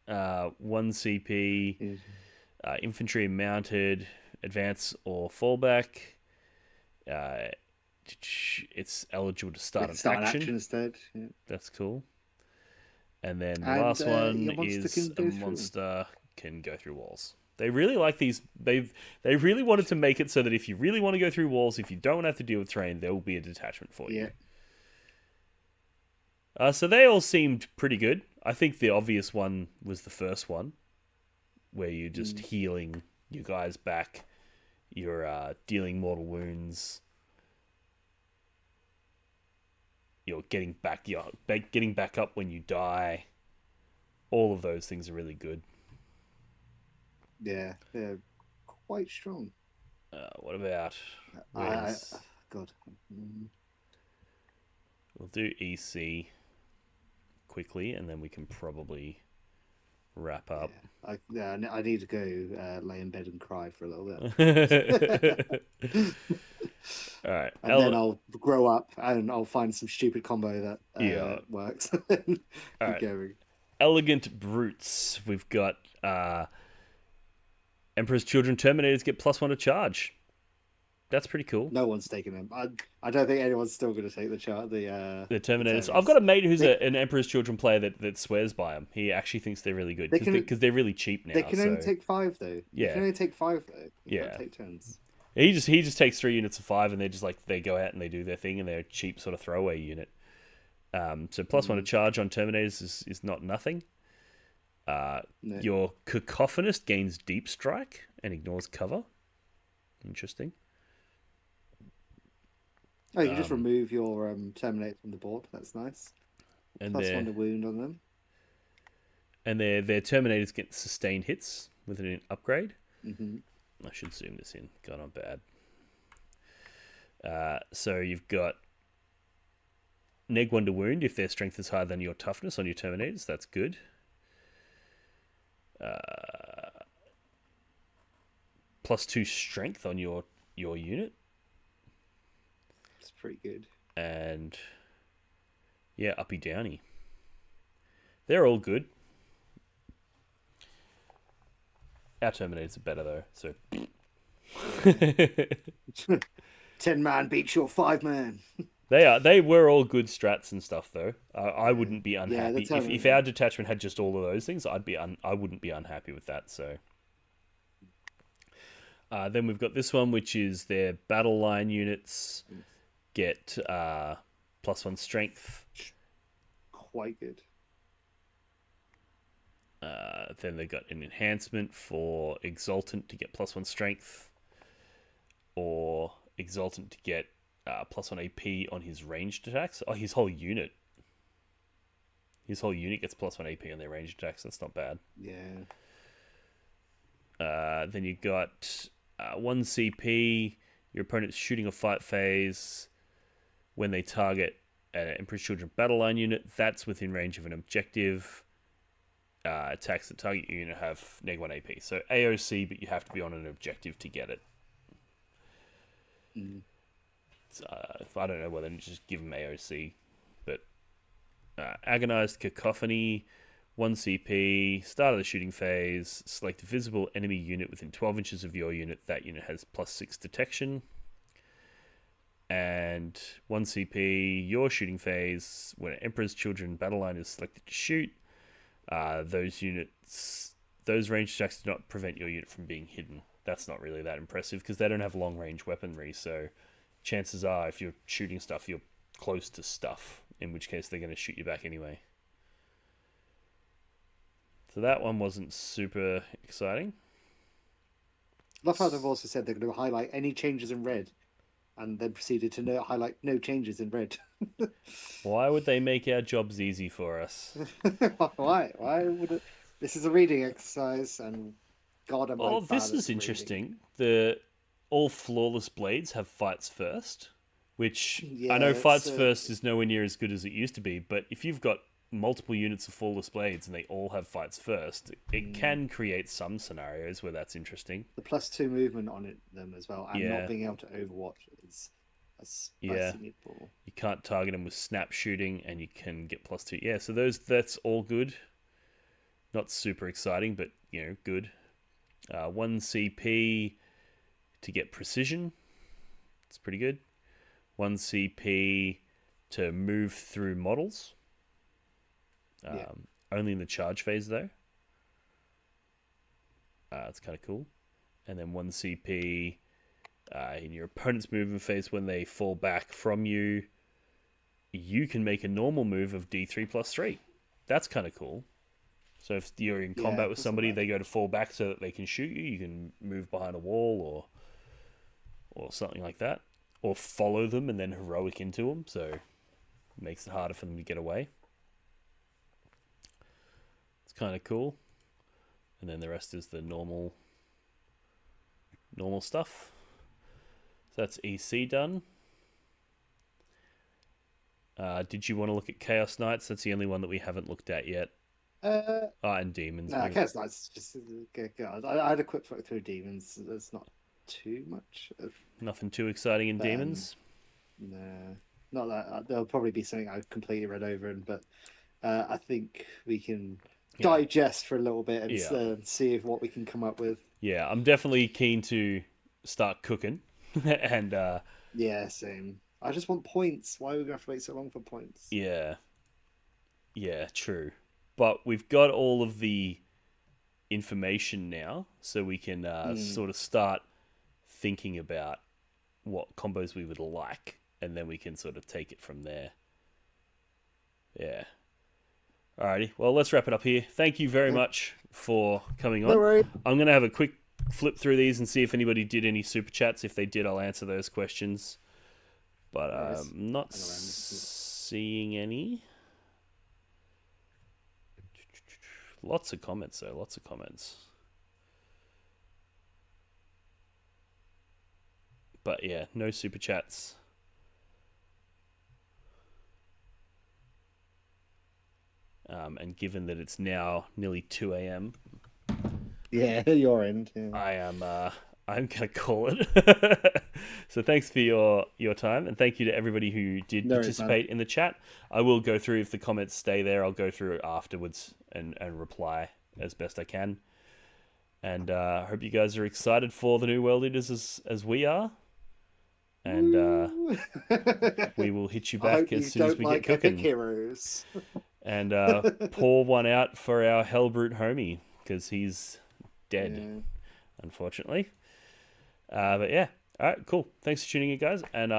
1 CP,
Yeah.
infantry mounted, advance or fallback. It's eligible to
They
start
can
an
start an
action.
action instead. Yeah.
That's cool. And then the
And
last one
your monster
is
can
a
go through.
monster can go through walls. They really like these. They really wanted to make it so that if you really want to go through walls, if you don't have to deal with terrain, there will be a detachment for
Yeah.
you. So they all seemed pretty good. I think the obvious one was the first one, where you're just
Mm.
healing your guys back. You're dealing mortal wounds. You're getting back. You're getting back up when you die. All of those things are really good.
Yeah, they're quite strong.
What about
I
where's
God. Mm.
we'll do EC quickly, and then we can probably wrap up.
I need to go lay in bed and cry for a little
All
bit.
right,
And then I'll grow up and I'll find some stupid combo that
yeah.
works.
All
Keep
right,
going.
elegant brutes. We've got Emperor's Children Terminators get +1 to charge. That's pretty cool.
No one's taking them. I don't think anyone's still going to take the chart.
The Terminators.
The
I've got a mate who's
they,
an Emperor's Children player that swears by them. He actually thinks they're really good
they can
because they're really cheap now.
they can only
So
take 5 though. You
yeah,
can only take 5 though. You
yeah.
can't take 10s.
He just takes 3 units of 5, and they're just like they go out and they do their thing, and they're a cheap sort of throwaway unit. So +1 to charge on Terminators is not nothing.
No.
Your Cacophonist gains Deep Strike and ignores cover. Interesting.
Oh, you can just remove your Terminator from the board. That's nice.
And
+1 to wound on them.
And their Terminators get sustained hits with an upgrade.
Mm-hmm.
I should zoom this in. God, I'm bad. So you've got -1 to wound if their strength is higher than your toughness on your Terminators. That's good. +2 strength on your unit.
It's pretty good.
And yeah, uppy downy. They're all good. Our Terminators are better though, so
10-man beats your 5-man.
They were all good strats and stuff though. I wouldn't be unhappy if our detachment had just all of those things. I wouldn't be unhappy with that. So then we've got this one, which is their battle line units get +1 strength.
Quite good.
Then they got an enhancement for Exultant to get +1 strength, or Exultant to get +1 AP on his ranged attacks. Oh, his whole unit. His whole unit gets +1 AP on their ranged attacks. That's not bad.
Yeah.
Then you got 1 CP. Your opponent's shooting a fight phase when they target an Emperor's Children battle line unit. That's within range of an objective. Attacks that target your unit have -1 AP. So AOC, but you have to be on an objective to get it. I don't know whether to just give them AOC, but Agonized Cacophony, 1 CP, start of the shooting phase, select a visible enemy unit within 12 inches of your unit. That unit has +6 detection. And 1 CP, your shooting phase, when an Emperor's Children battle line is selected to shoot, those range attacks do not prevent your unit from being hidden. That's not really that impressive because they don't have long range weaponry, so chances are if you're shooting stuff, you're close to stuff, in which case they're going to shoot you back anyway. So that one wasn't super exciting.
Love how they've also said they're going to highlight any changes in red, and then proceeded to highlight no changes in red.
Why would they make our jobs easy for us?
Why? Why would it? This is a reading exercise, and God, am I bad
this
at
is
reading.
interesting. All flawless blades have fights first, which I know fights first is nowhere near as good as it used to be, but if you've got multiple units of flawless blades and they all have fights first, it can create some scenarios where that's interesting.
The +2 movement on them as well, and not being able to overwatch is a spicy meatball.
You can't target them with snap shooting, and you can get +2. Yeah, so that's all good. Not super exciting, but good. 1 CP to get precision. It's pretty good. 1 CP to move through models.
Yeah.
Only in the charge phase though. It's kind of cool. And then 1 CP in your opponent's movement phase when they fall back from you. You can make a normal move of D3 plus 3. That's kind of cool. So if you're in combat with somebody, they go to fall back so that they can shoot you. You can move behind a wall or something like that. Or follow them and then heroic into them. So it makes it harder for them to get away. It's kind of cool. And then the rest is the normal stuff. So that's EC done. Did you want to look at Chaos Knights? That's the only one that we haven't looked at yet. And Demons.
No, Chaos Knights just God. I had a quick look through Demons. There's not too much.
Nothing too exciting in Demons.
No, not that. There'll probably be something I've completely read over, but I think we can digest for a little bit and see what we can come up with.
Yeah, I'm definitely keen to start cooking, and
yeah, same. I just want points. Why are we going to have to wait so long for points?
Yeah, true. But we've got all of the information now, so we can sort of start thinking about what combos we would like, and then we can sort of take it from there. Yeah. Alrighty, well, let's wrap it up here. Thank you very much for coming on.
No worries.
I'm going to have a quick flip through these and see if anybody did any super chats. If they did, I'll answer those questions. But I'm not seeing any. Lots of comments, though. Lots of comments. But yeah, no super chats. And given that it's now nearly 2 a.m.
Yeah, your end.
Yeah. I'm gonna call it. So thanks for your time, and thank you to everybody who did participate in the chat. I will go through, if the comments stay there, I'll go through it afterwards and reply as best I can. And I hope you guys are excited for the new World Eaters as we are. And we will hit you back as soon as we get cooking.
Heroes.
And pour one out for our Hellbrute homie, because he's dead, unfortunately. But yeah, all right, cool. Thanks for tuning in, guys, and